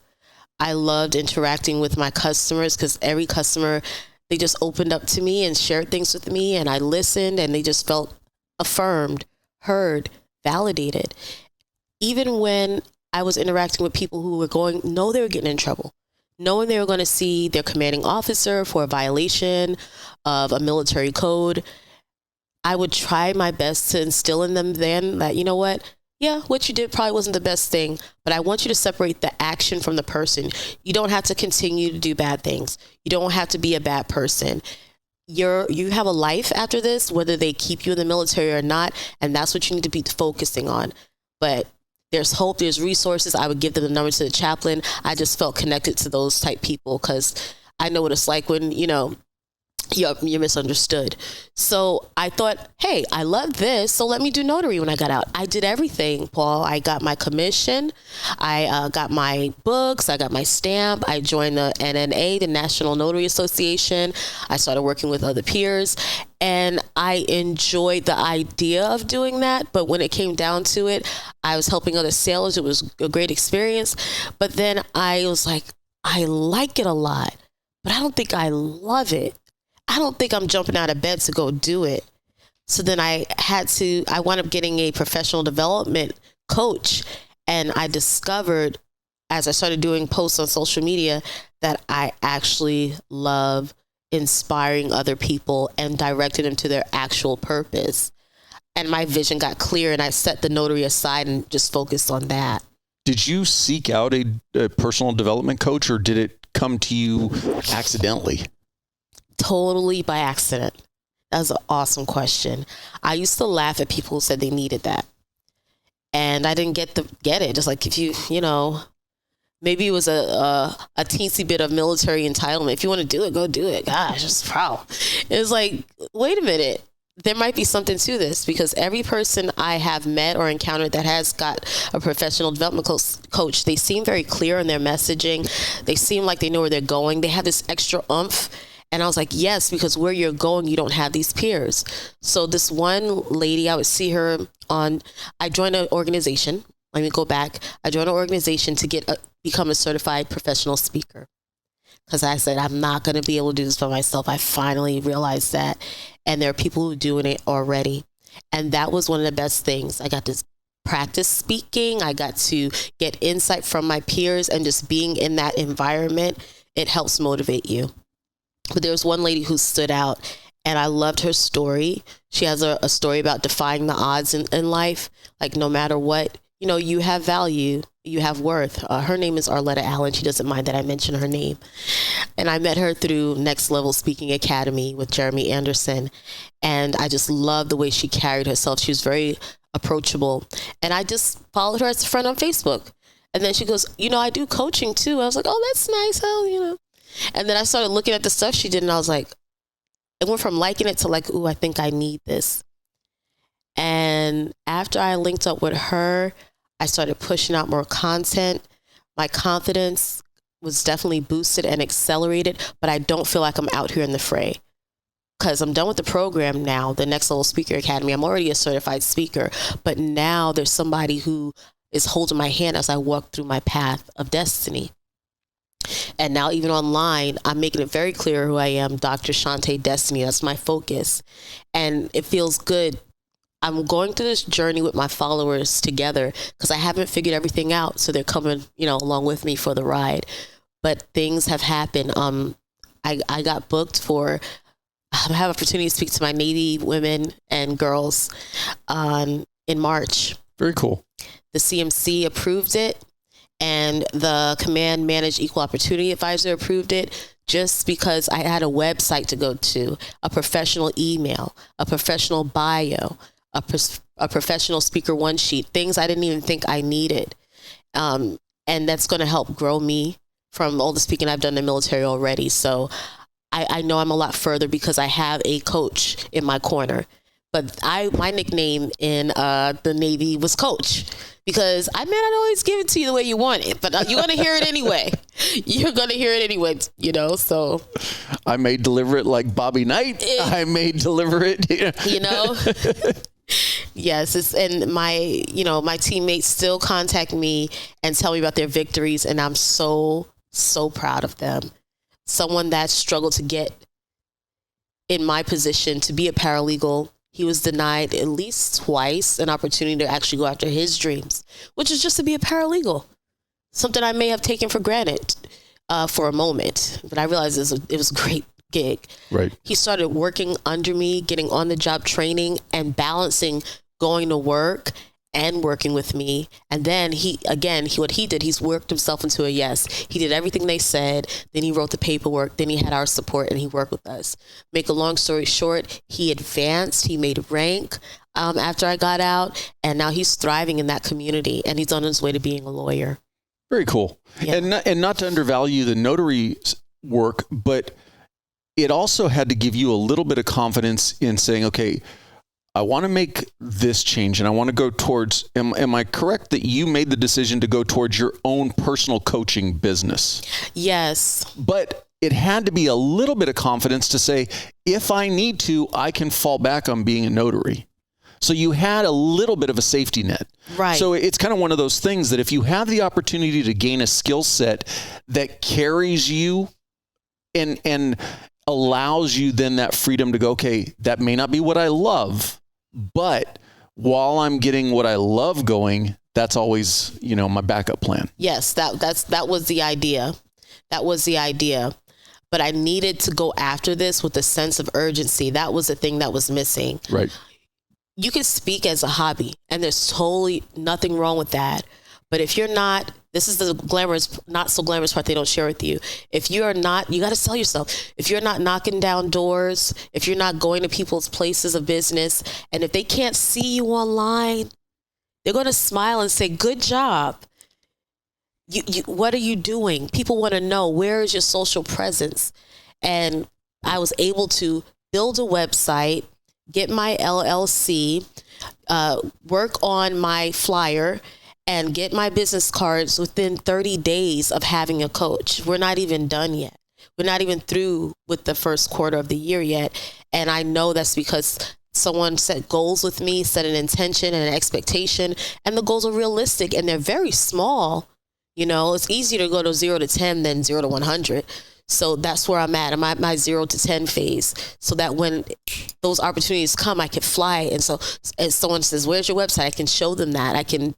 I loved interacting with my customers because every customer, they just opened up to me and shared things with me, and I listened, and they just felt affirmed, heard, validated. Even when I was interacting with people who were they were getting in trouble, knowing they were going to see their commanding officer for a violation of a military code, I would try my best to instill in them then that, you know what? Yeah, what you did probably wasn't the best thing, but I want you to separate the action from the person. You don't have to continue to do bad things. You don't have to be a bad person. You have a life after this, whether they keep you in the military or not, and that's what you need to be focusing on. But there's hope, there's resources. I would give them the number to the chaplain. I just felt connected to those type people because I know what it's like when, you're misunderstood. So I thought, hey, I love this, so let me do notary when I got out. I did everything, Paul. I got my commission. I got my books. I got my stamp. I joined the NNA, the National Notary Association. I started working with other peers, and I enjoyed the idea of doing that. But when it came down to it, I was helping other sailors. It was a great experience. But then I was like, I like it a lot, but I don't think I love it. I don't think I'm jumping out of bed to go do it. So then I wound up getting a professional development coach. And I discovered as I started doing posts on social media that I actually love inspiring other people and directing them to their actual purpose. And my vision got clear, and I set the notary aside and just focused on that. Did you seek out a personal development coach, or did it come to you accidentally? Totally by accident. That was an awesome question. I used to laugh at people who said they needed that. And I didn't get it. Just like if maybe it was a teensy bit of military entitlement. If you want to do it, go do it. Gosh, just proud. It was like, wait a minute. There might be something to this, because every person I have met or encountered that has got a professional development coach, they seem very clear in their messaging. They seem like they know where they're going. They have this extra oomph. And I was like, yes, because where you're going, you don't have these peers. So this one lady, I would see her I joined an organization. Let me go back. I joined an organization to become a certified professional speaker. Because I said, I'm not going to be able to do this by myself. I finally realized that. And there are people who are doing it already. And that was one of the best things. I got to practice speaking. I got to get insight from my peers, and just being in that environment, it helps motivate you. But there was one lady who stood out, and I loved her story. She has a story about defying the odds in life. Like, no matter what, you have value, you have worth. Her name is Arletta Allen. She doesn't mind that I mention her name. And I met her through Next Level Speaking Academy with Jeremy Anderson. And I just loved the way she carried herself. She was very approachable. And I just followed her as a friend on Facebook. And then she goes, I do coaching too. I was like, oh, that's nice. And then I started looking at the stuff she did, and I was like, it went from liking it to like, ooh, I think I need this. And after I linked up with her, I started pushing out more content. My confidence was definitely boosted and accelerated, but I don't feel like I'm out here in the fray, because I'm done with the program now, the Next Level Speaker Academy. I'm already a certified speaker, but now there's somebody who is holding my hand as I walk through my path of destiny. And now even online, I'm making it very clear who I am, Dr. Shante Destiny. That's my focus. And it feels good. I'm going through this journey with my followers together because I haven't figured everything out. So they're coming, along with me for the ride. But things have happened. I got booked for, I have opportunity to speak to my Navy women and girls in March. Very cool. The CMC approved it, and the Command Managed Equal Opportunity Advisor approved it, just because I had a website to go to, a professional email, a professional bio, a professional speaker one sheet, things I didn't even think I needed. And that's going to help grow me from all the speaking I've done in the military already. So I know I'm a lot further because I have a coach in my corner. But my nickname in the Navy was Coach, because I may not always give it to you the way you want it, but you're going to hear it anyway. You're going to hear it anyway, so. I may deliver it like Bobby Knight. I may deliver it. Yes, and my teammates still contact me and tell me about their victories, and I'm so proud of them. Someone that struggled to get in my position to be a paralegal, he was denied at least twice an opportunity to actually go after his dreams, which is just to be a paralegal. Something I may have taken for granted for a moment, but I realized it was a great gig. Right. He started working under me, getting on the job training and balancing going to work and working with me. And then what he did, he's worked himself into a yes. He did everything they said. Then he wrote the paperwork. Then he had our support and he worked with us. Make a long story short, he advanced. He made rank after I got out. And now he's thriving in that community. And he's on his way to being a lawyer. Very cool. Yeah. And not to undervalue the notary work, but it also had to give you a little bit of confidence in saying, okay, I want to make this change and I want to go towards, am I correct that you made the decision to go towards your own personal coaching business? Yes. But it had to be a little bit of confidence to say, if I need to, I can fall back on being a notary. So you had a little bit of a safety net. Right. So it's kind of one of those things that if you have the opportunity to gain a skill set that carries you and allows you then that freedom to go, okay, that may not be what I love, but while I'm getting what I love going, that's always, my backup plan. Yes, that was the idea. That was the idea. But I needed to go after this with a sense of urgency. That was the thing that was missing. Right. You can speak as a hobby, and there's totally nothing wrong with that. But if you're not, this is the glamorous, not so glamorous part they don't share with you. If you're not, you got to sell yourself. If you're not knocking down doors, if you're not going to people's places of business, and if they can't see you online, they're going to smile and say, good job. What are you doing? People want to know, where is your social presence? And I was able to build a website, get my LLC, work on my flyer, and get my business cards within 30 days of having a coach. We're not even done yet. We're not even through with the first quarter of the year yet. And I know that's because someone set goals with me, set an intention and an expectation, and the goals are realistic and they're very small. It's easier to go to 0 to 10 than 0 to 100. So that's where I'm at. I'm at my 0 to 10 phase, so that when those opportunities come, I can fly. And so as someone says, where's your website? I can show them that. I can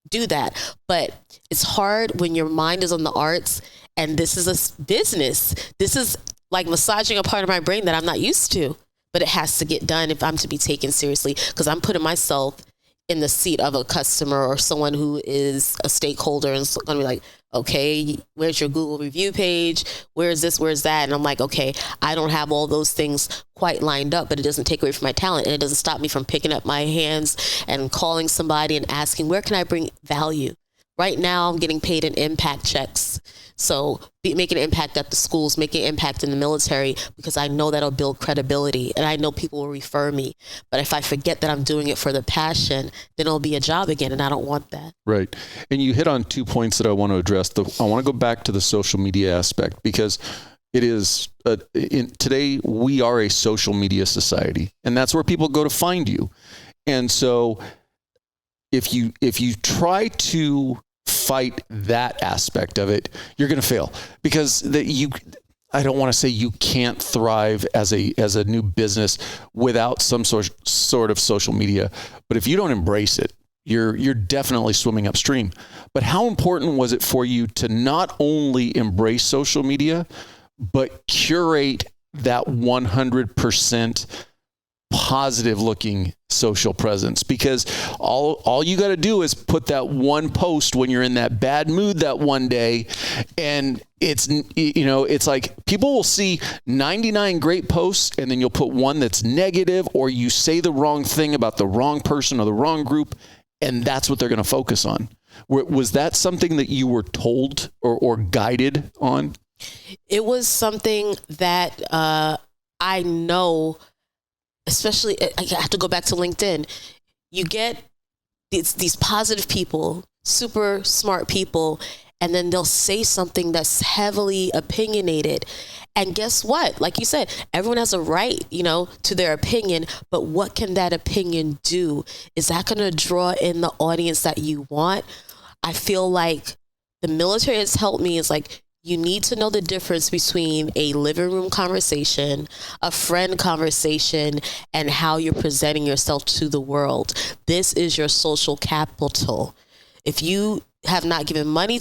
do that. But it's hard when your mind is on the arts and this is a business. This is like massaging a part of my brain that I'm not used to, but it has to get done if I'm to be taken seriously, because I'm putting myself in the seat of a customer or someone who is a stakeholder and going to be like, okay, where's your Google review page? Where's this? Where's that? And I'm like, okay, I don't have all those things quite lined up, but it doesn't take away from my talent. And it doesn't stop me from picking up my hands and calling somebody and asking, where can I bring value? Right now, I'm getting paid in impact checks. So making an impact at the schools, making an impact in the military, because I know that'll build credibility and I know people will refer me. But if I forget that I'm doing it for the passion, then it'll be a job again, and I don't want that. Right. And you hit on 2 points that I want to address. I want to go back to the social media aspect, because it is today we are a social media society, and that's where people go to find you. And so if you try to fight that aspect of it, you're going to fail, because I don't want to say you can't thrive as a new business without some sort of social media, but if you don't embrace it, you're definitely swimming upstream. But how important was it for you to not only embrace social media, but curate that 100% positive looking social presence? Because all you got to do is put that one post when you're in that bad mood that one day, and it's like people will see 99 great posts, and then you'll put one that's negative, or you say the wrong thing about the wrong person or the wrong group, and that's what they're going to focus on. Was that something that you were told or guided on? It was something that I know, especially, I have to go back to LinkedIn. You get these positive people, super smart people, and then they'll say something that's heavily opinionated. And guess what? Like you said, everyone has a right, to their opinion, but what can that opinion do? Is that going to draw in the audience that you want? I feel like the military has helped me. It's like, you need to know the difference between a living room conversation, a friend conversation, and how you're presenting yourself to the world. This is your social capital. If you have not given money,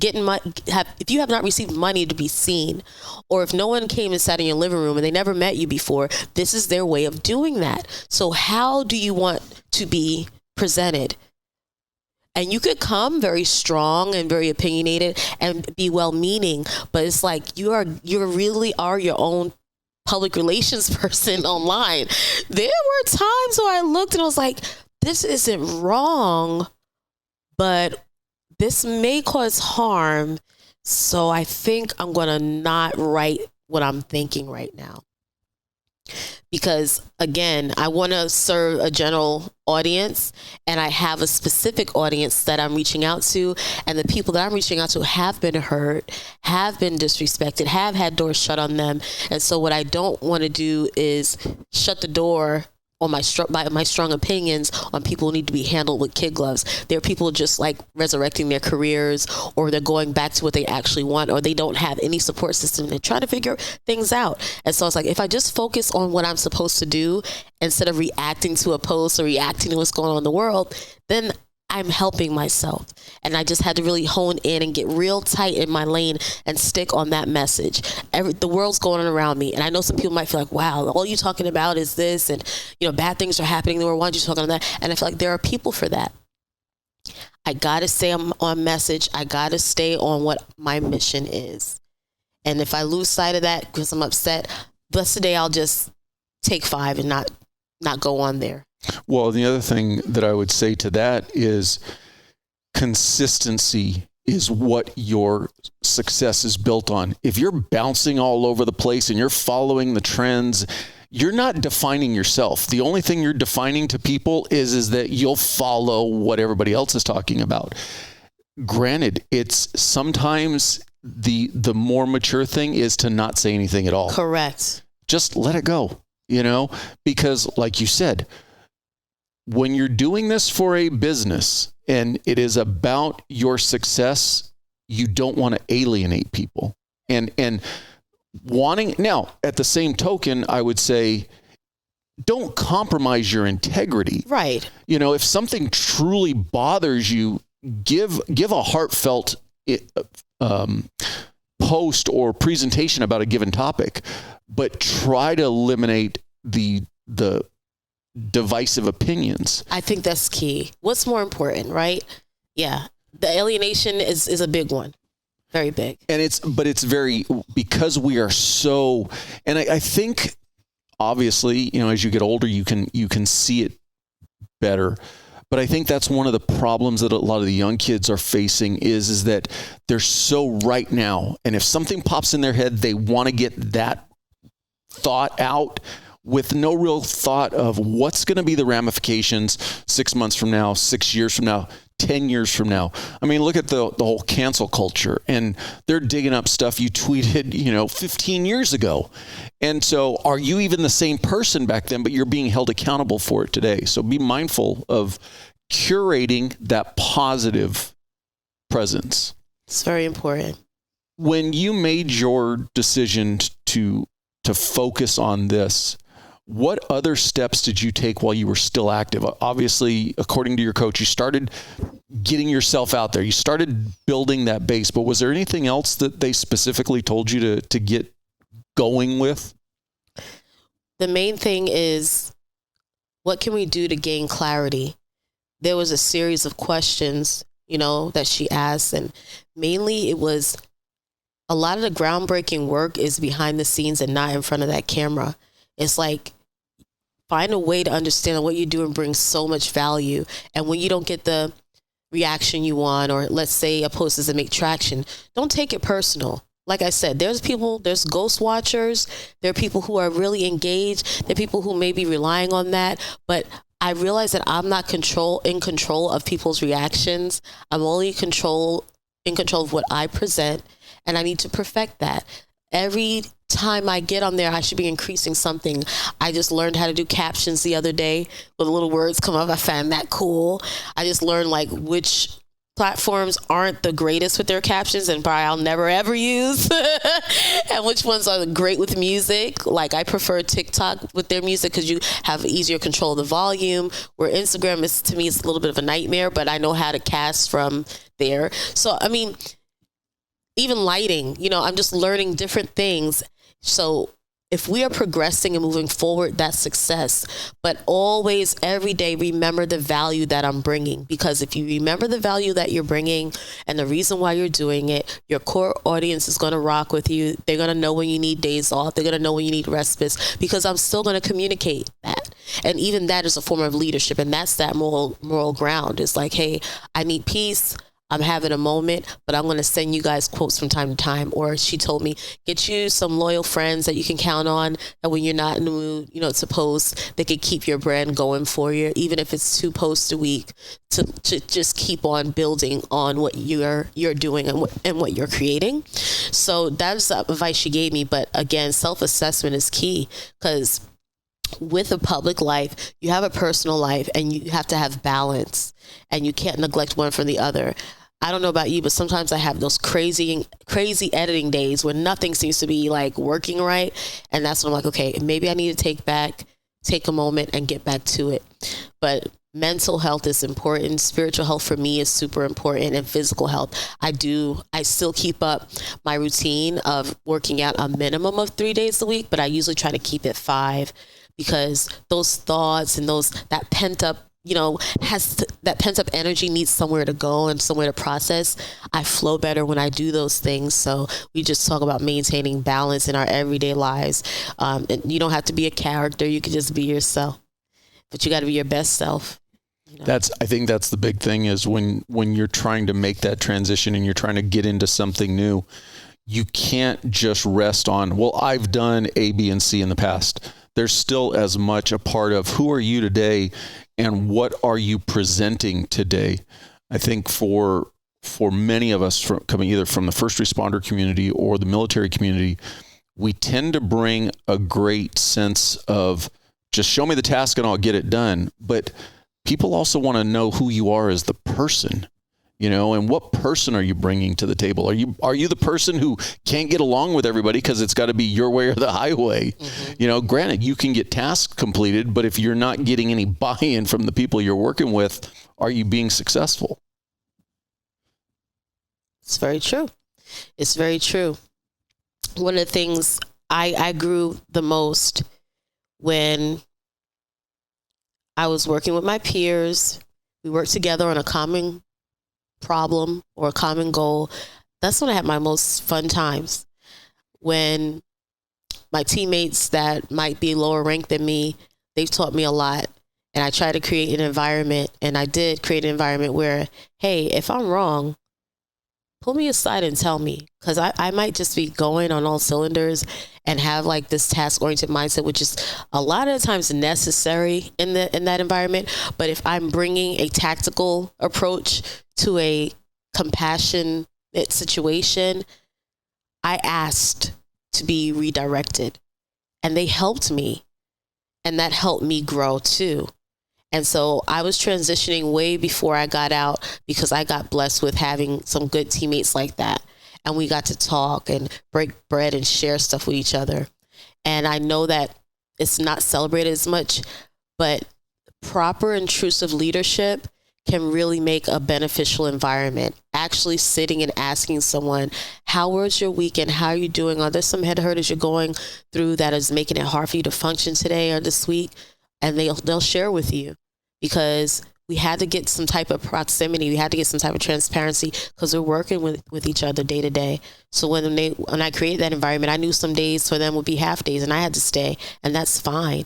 if you have not received money to be seen, or if no one came and sat in your living room and they never met you before, this is their way of doing that. So how do you want to be presented? And you could come very strong and very opinionated and be well-meaning, but it's like you really are your own public relations person online. There were times where I looked and I was like, this isn't wrong, but this may cause harm. So I think I'm going to not write what I'm thinking right now. Because again, I want to serve a general audience, and I have a specific audience that I'm reaching out to, and the people that I'm reaching out to have been hurt, have been disrespected, have had doors shut on them. And so what I don't want to do is shut the door on my strong opinions on people who need to be handled with kid gloves. There are people just like resurrecting their careers, or they're going back to what they actually want, or they don't have any support system. They're trying to figure things out. And so it's like, if I just focus on what I'm supposed to do instead of reacting to a post or reacting to what's going on in the world, then I'm helping myself. And I just had to really hone in and get real tight in my lane and stick on that message. The world's going on around me. And I know some people might feel like, wow, all you're talking about is this, and bad things are happening in the world. Why aren't you talking on that? And I feel like there are people for that. I got to stay on message. I got to stay on what my mission is. And if I lose sight of that because I'm upset, bless the day, I'll just take 5 and not go on there. Well, the other thing that I would say to that is consistency is what your success is built on. If you're bouncing all over the place and you're following the trends, you're not defining yourself. The only thing you're defining to people is that you'll follow what everybody else is talking about. Granted, it's sometimes the more mature thing is to not say anything at all. Correct. Just let it go, because like you said, when you're doing this for a business and it is about your success, you don't want to alienate people. And now, at the same token, I would say, don't compromise your integrity. Right. If something truly bothers you, give a heartfelt post or presentation about a given topic, but try to eliminate the divisive opinions. I think that's key. What's more important, right? Yeah. The alienation is a big one. Very big. And it's very, because we are so, and I think obviously, as you get older, you can see it better. But I think that's one of the problems that a lot of the young kids are facing is that they're so right now. And if something pops in their head, they want to get that thought out with no real thought of what's going to be the ramifications 6 months from now, 6 years from now, 10 years from now. I mean, look at the whole cancel culture, and they're digging up stuff you tweeted, 15 years ago. And so are you even the same person back then, but you're being held accountable for it today? So be mindful of curating that positive presence. It's very important. When you made your decision to focus on this, what other steps did you take while you were still active? Obviously, according to your coach, you started getting yourself out there. You started building that base, but was there anything else that they specifically told you to get going with? The main thing is, what can we do to gain clarity? There was a series of questions, that she asked, and mainly it was a lot of the groundbreaking work is behind the scenes and not in front of that camera. It's like, find a way to understand what you're doing brings so much value. And when you don't get the reaction you want, or let's say a post doesn't make traction, don't take it personal. Like I said, there's ghost watchers. There are people who are really engaged. There are people who may be relying on that. But I realize that I'm not in control of people's reactions. I'm only in control of what I present, and I need to perfect that. Every time I get on there, I should be increasing something. I just learned how to do captions the other day where the little words come up. I found that cool. I just learned which platforms aren't the greatest with their captions and probably I'll never ever use and which ones are great with music. Like, I prefer TikTok with their music because you have easier control of the volume, where Instagram is, to me, it's a little bit of a nightmare, but I know how to cast from there. So, I mean, even lighting, I'm just learning different things. So if we are progressing and moving forward, that's success. But always, every day, remember the value that I'm bringing. Because if you remember the value that you're bringing and the reason why you're doing it, your core audience is going to rock with you. They're going to know when you need days off. They're going to know when you need respite, because I'm still going to communicate that. And even that is a form of leadership. And that's that moral ground. It's like, hey, I need peace. I'm having a moment, but I'm going to send you guys quotes from time to time. Or she told me, get you some loyal friends that you can count on, that when you're not in the mood, to post, they could keep your brand going for you, even if it's 2 posts a week, to just keep on building on what you're doing and what you're creating. So that's the advice she gave me. But again, self-assessment is key, because with a public life, you have a personal life, and you have to have balance, and you can't neglect one from the other. I don't know about you, but sometimes I have those crazy editing days where nothing seems to be working right. And that's when I'm like, okay, maybe I need to take a moment and get back to it. But mental health is important. Spiritual health for me is super important, and physical health. I still keep up my routine of working out a minimum of 3 days a week, but I usually try to keep it 5, because those thoughts and that pent up, that pent up energy needs somewhere to go and somewhere to process. I flow better when I do those things. So we just talk about maintaining balance in our everyday lives. And you don't have to be a character. You can just be yourself, but you got to be your best self. I think that's the big thing, is when you're trying to make that transition and you're trying to get into something new, you can't just rest on, well, I've done A, B, and C in the past. There's still as much a part of who are you today and what are you presenting today. I think for many of us coming either from the first responder community or the military community, we tend to bring a great sense of just show me the task and I'll get it done. But people also want to know who you are as the person. And what person are you bringing to the table? Are you the person who can't get along with everybody because it's got to be your way or the highway? Mm-hmm. Granted, you can get tasks completed, but if you're not getting any buy-in from the people you're working with, are you being successful? It's very true. It's very true. One of the things I grew the most when I was working with my peers, we worked together on a common problem or a common goal. That's when I had my most fun times. When my teammates that might be lower ranked than me, they've taught me a lot. And I try to create an environment, and I did create an environment where, hey, if I'm wrong, pull me aside and tell me, because I might just be going on all cylinders and have this task-oriented mindset, which is a lot of the times necessary in that environment. But if I'm bringing a tactical approach to a compassionate situation, I asked to be redirected, and they helped me, and that helped me grow too. And so I was transitioning way before I got out, because I got blessed with having some good teammates like that. And we got to talk and break bread and share stuff with each other. And I know that it's not celebrated as much, but proper intrusive leadership can really make a beneficial environment. Actually sitting and asking someone, how was your weekend? How are you doing? Are there some head hurdles you're going through that is making it hard for you to function today or this week? And they'll share with you, because we had to get some type of proximity. We had to get some type of transparency, because we're working with each other day to day. So when I created that environment, I knew some days for them would be half days and I had to stay, and that's fine.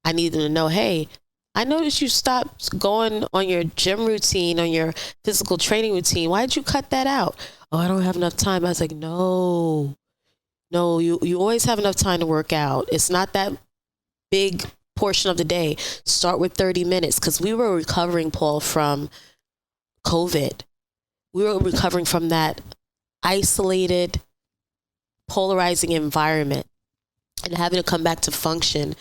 I needed to know, hey, I noticed you stopped going on your gym routine, on your physical training routine. Why did you cut that out? Oh, I don't have enough time. I was like, no, you always have enough time to work out. It's not that big portion of the day. Start with 30 minutes, because we were recovering, Paul, from COVID. We were recovering from that isolated, polarizing environment, and having to come back to function,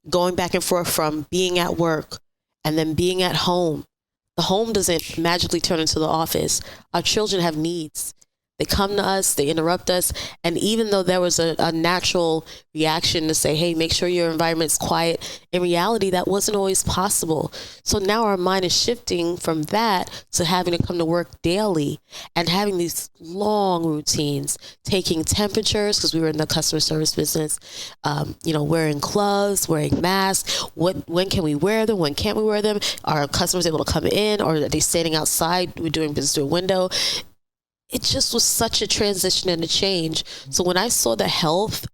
going back and forth from being at work and then being at home. The home doesn't magically turn into the office. Our children have needs. They come to us, they interrupt us. And even though there was a natural reaction to say, hey, make sure your environment's quiet, in reality, that wasn't always possible. So now our mind is shifting from that to having to come to work daily and having these long routines, taking temperatures, because we were in the customer service business, wearing gloves, wearing masks. When can we wear them? When can't we wear them? Are customers able to come in, or are they standing outside? We're doing business through a window. It just was such a transition and a change. So when I saw the health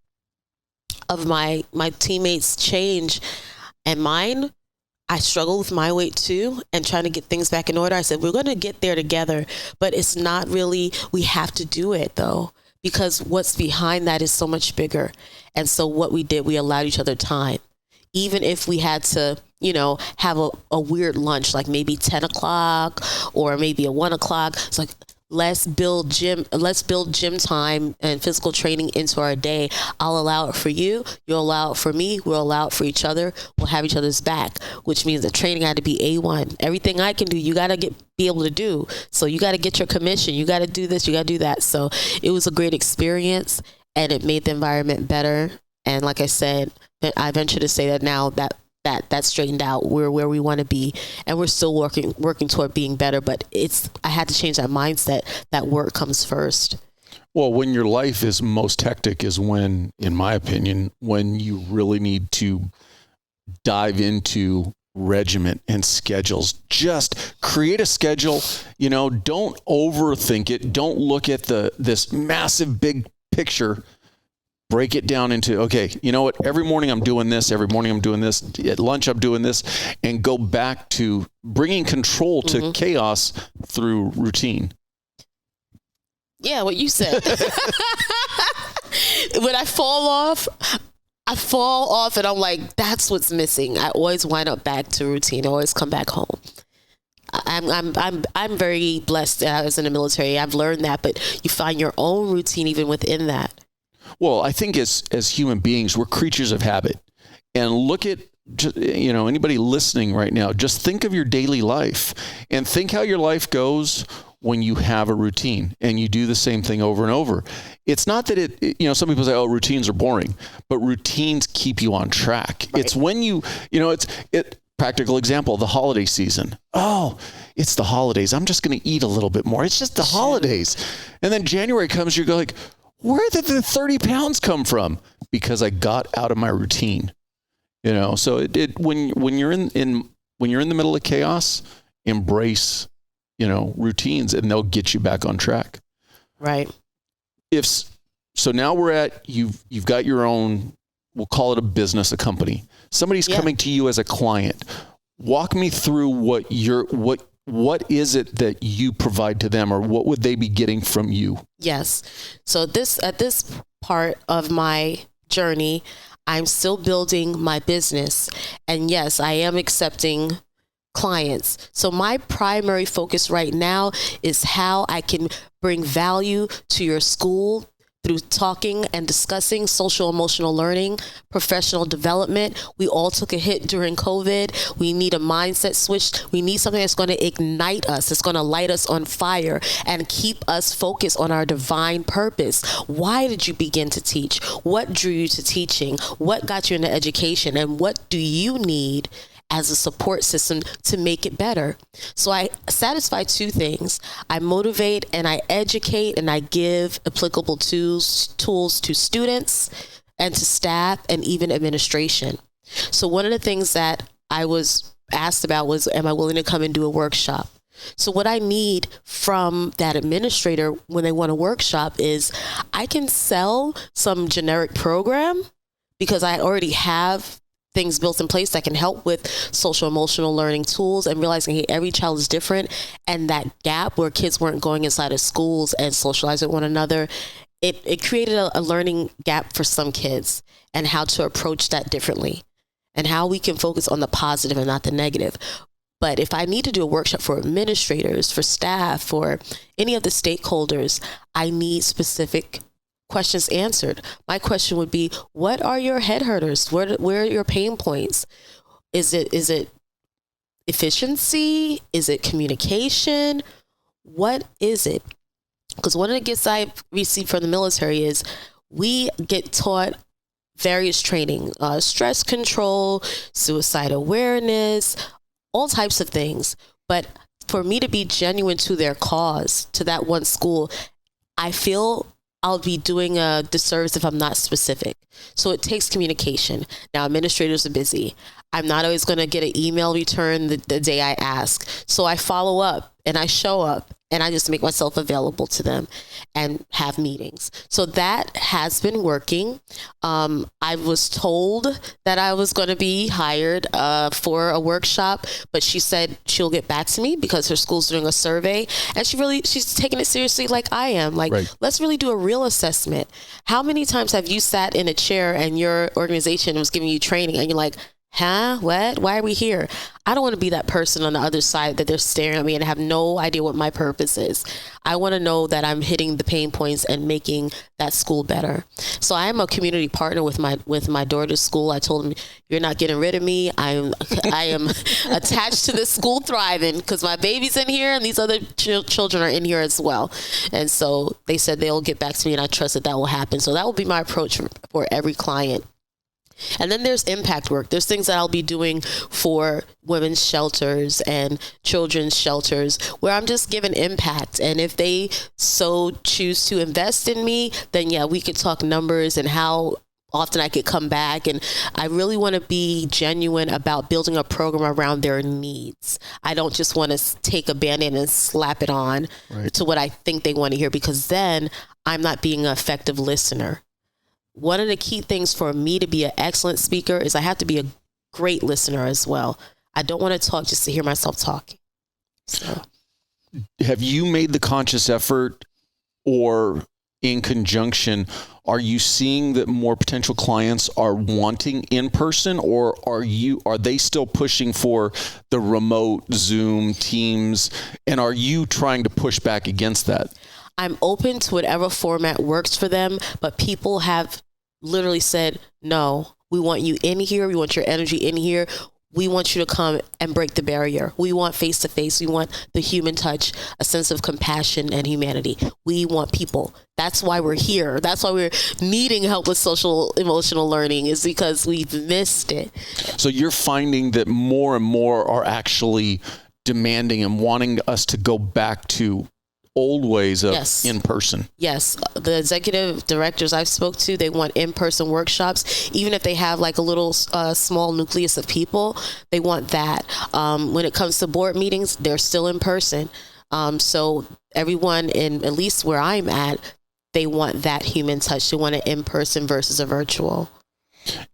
of my teammates change and mine, I struggled with my weight too, and trying to get things back in order. I said, we're going to get there together, but it's not really, we have to do it though, because what's behind that is so much bigger. And so what we did, we allowed each other time. Even if we had to, have a weird lunch, like maybe 10 o'clock or maybe a 1 o'clock. It's like, let's build gym time and physical training into our day. I'll allow it for you. You'll allow it for me. We'll allow it for each other. We'll have each other's back, which means the training had to be A1. Everything I can do, you got to be able to do. So you got to get your commission. You got to do this. You got to do that. So it was a great experience, and it made the environment better. And like I said, I venture to say that now that straightened out. We're where we want to be, and we're still working toward being better. But I had to change that mindset that work comes first. Well, when your life is most hectic is when, in my opinion, when you really need to dive into regiment and schedules. Just create a schedule. Don't overthink it. Don't look at this massive big picture. Break it down into, okay, you know what? Every morning I'm doing this. Every morning I'm doing this. At lunch I'm doing this, and go back to bringing control to chaos through routine. Yeah, what you said. When I fall off, and I'm like, that's what's missing. I always wind up back to routine. I always come back home. I'm very blessed. I was in the military. I've learned that, but you find your own routine even within that. Well, I think as human beings, we're creatures of habit. And look at, anybody listening right now, just think of your daily life and think how your life goes when you have a routine and you do the same thing over and over. It's not that some people say, oh, routines are boring, but routines keep you on track. Right. It's when practical example, the holiday season. Oh, it's the holidays. I'm just going to eat a little bit more. It's just the holidays. And then January comes, you go like, where did the 30 pounds come from? Because I got out of my routine, So when you're in the middle of chaos, embrace, routines, and they'll get you back on track. Right. So now we're at you've got your own. We'll call it a business, a company. Somebody's coming to you as a client. Walk me through what is it that you provide to them, or what would they be getting from you? Yes. So at this part of my journey, I'm still building my business. And yes, I am accepting clients. So my primary focus right now is how I can bring value to your school, through talking and discussing social emotional learning, professional development. We all took a hit during COVID. We need a mindset switch. We need something that's going to ignite us. It's going to light us on fire and keep us focused on our divine purpose. Why did you begin to teach? What drew you to teaching? What got you into education? And what do you need as a support system to make it better? So I satisfy two things. I motivate and I educate and I give applicable tools to students and to staff and even administration. So one of the things that I was asked about was, am I willing to come and do a workshop? So what I need from that administrator when they want a workshop is I can sell some generic program because I already have things built in place that can help with social emotional learning tools and realizing, hey, every child is different. And that gap where kids weren't going inside of schools and socializing with one another, it created a learning gap for some kids, and how to approach that differently and how we can focus on the positive and not the negative. But if I need to do a workshop for administrators, for staff, for any of the stakeholders, I need specific questions answered. My question would be, what are your head hurters? Where are your pain points? Is it efficiency? Is it communication? What is it? Because one of the gifts I received from the military is we get taught various training, stress control, suicide awareness, all types of things. But for me to be genuine to their cause, to that one school, I feel I'll be doing a disservice if I'm not specific. So it takes communication. Now, administrators are busy. I'm not always going to get an email return the day I ask. So I follow up and I show up and I just make myself available to them and have meetings. So that has been working. I was told that I was going to be hired for a workshop, but she said she'll get back to me because her school's doing a survey, and she's taking it seriously like I am. Like, right. Let's really do a real assessment. How many times have you sat in a chair and your organization was giving you training and you're like, huh? What? Why are we here? I don't want to be that person on the other side that they're staring at me and have no idea what my purpose is. I want to know that I'm hitting the pain points and making that school better. So I am a community partner with my daughter's school. I told them, you're not getting rid of me. I am attached to this school thriving because my baby's in here and these other children are in here as well. And so they said they'll get back to me, and I trust that will happen. So that will be my approach for every client. And then there's impact work. There's things that I'll be doing for women's shelters and children's shelters where I'm just giving impact. And if they so choose to invest in me, then yeah, we could talk numbers and how often I could come back. And I really want to be genuine about building a program around their needs. I don't just want to take a Band-Aid and slap it on to what I think they want to hear, because then I'm not being an effective listener. One of the key things for me to be an excellent speaker is I have to be a great listener as well. I don't want to talk just to hear myself talking. So, have you made the conscious effort, or in conjunction, are you seeing that more potential clients are wanting in person, or are they still pushing for the remote Zoom, Teams, and are you trying to push back against that? I'm open to whatever format works for them, but people have literally said, no, we want you in here. We want your energy in here. We want you to come and break the barrier. We want face-to-face. We want the human touch, a sense of compassion and humanity. We want people. That's why we're here. That's why we're needing help with social emotional learning, is because we've missed it. So you're finding that more and more are actually demanding and wanting us to go back to old ways of in person. Yes. The executive directors I've spoke to, they want in-person workshops. Even if they have like a little small nucleus of people, they want that. When it comes to board meetings, they're still in person. So everyone at least where I'm at, they want that human touch. They want it in person versus a virtual.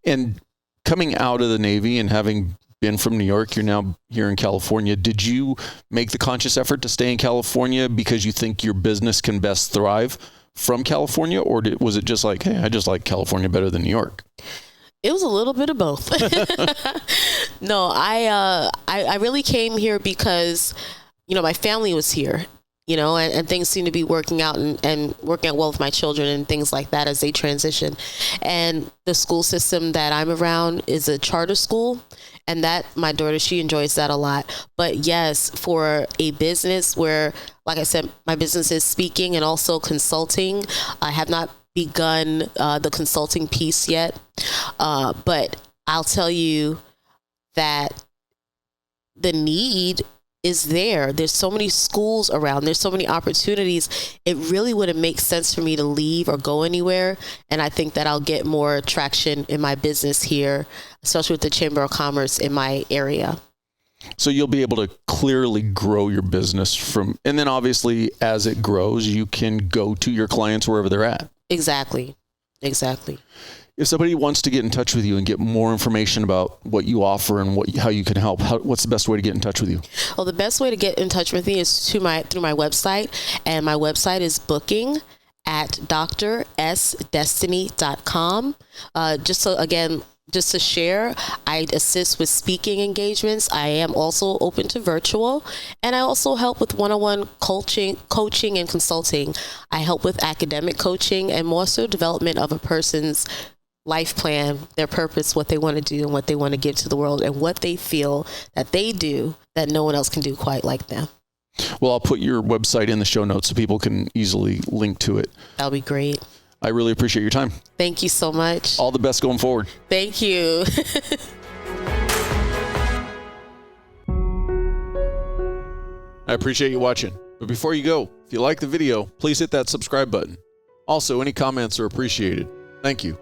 And coming out of the Navy and having been from New York, you're now here in California. Did you make the conscious effort to stay in California because you think your business can best thrive from California? Or was it just like, hey, I just like California better than New York? It was a little bit of both. No, I really came here because, my family was here. and things seem to be working out and working out well with my children and things like that as they transition. And the school system that I'm around is a charter school, and that my daughter, she enjoys that a lot. But yes, for a business where, like I said, my business is speaking and also consulting. I have not begun the consulting piece yet, but I'll tell you that the need is there. There's so many schools around. There's so many opportunities. It really wouldn't make sense for me to leave or go anywhere. And I think that I'll get more traction in my business here, especially with the Chamber of Commerce in my area. So you'll be able to clearly grow your business and then obviously as it grows, you can go to your clients wherever they're at. Exactly. If somebody wants to get in touch with you and get more information about what you offer and how you can help, what's the best way to get in touch with you? Well, the best way to get in touch with me is through my website. And my website is booking@drsdestiny.com. Just to share, I assist with speaking engagements. I am also open to virtual, and I also help with one-on-one coaching and consulting. I help with academic coaching and more so development of a person's life plan, their purpose, what they want to do and what they want to give to the world, and what they feel that they do that no one else can do quite like them. Well, I'll put your website in the show notes so people can easily link to it. That'll be great. I really appreciate your time. Thank you so much. All the best going forward. Thank you. I appreciate you watching. But before you go, if you like the video, please hit that subscribe button. Also, any comments are appreciated. Thank you.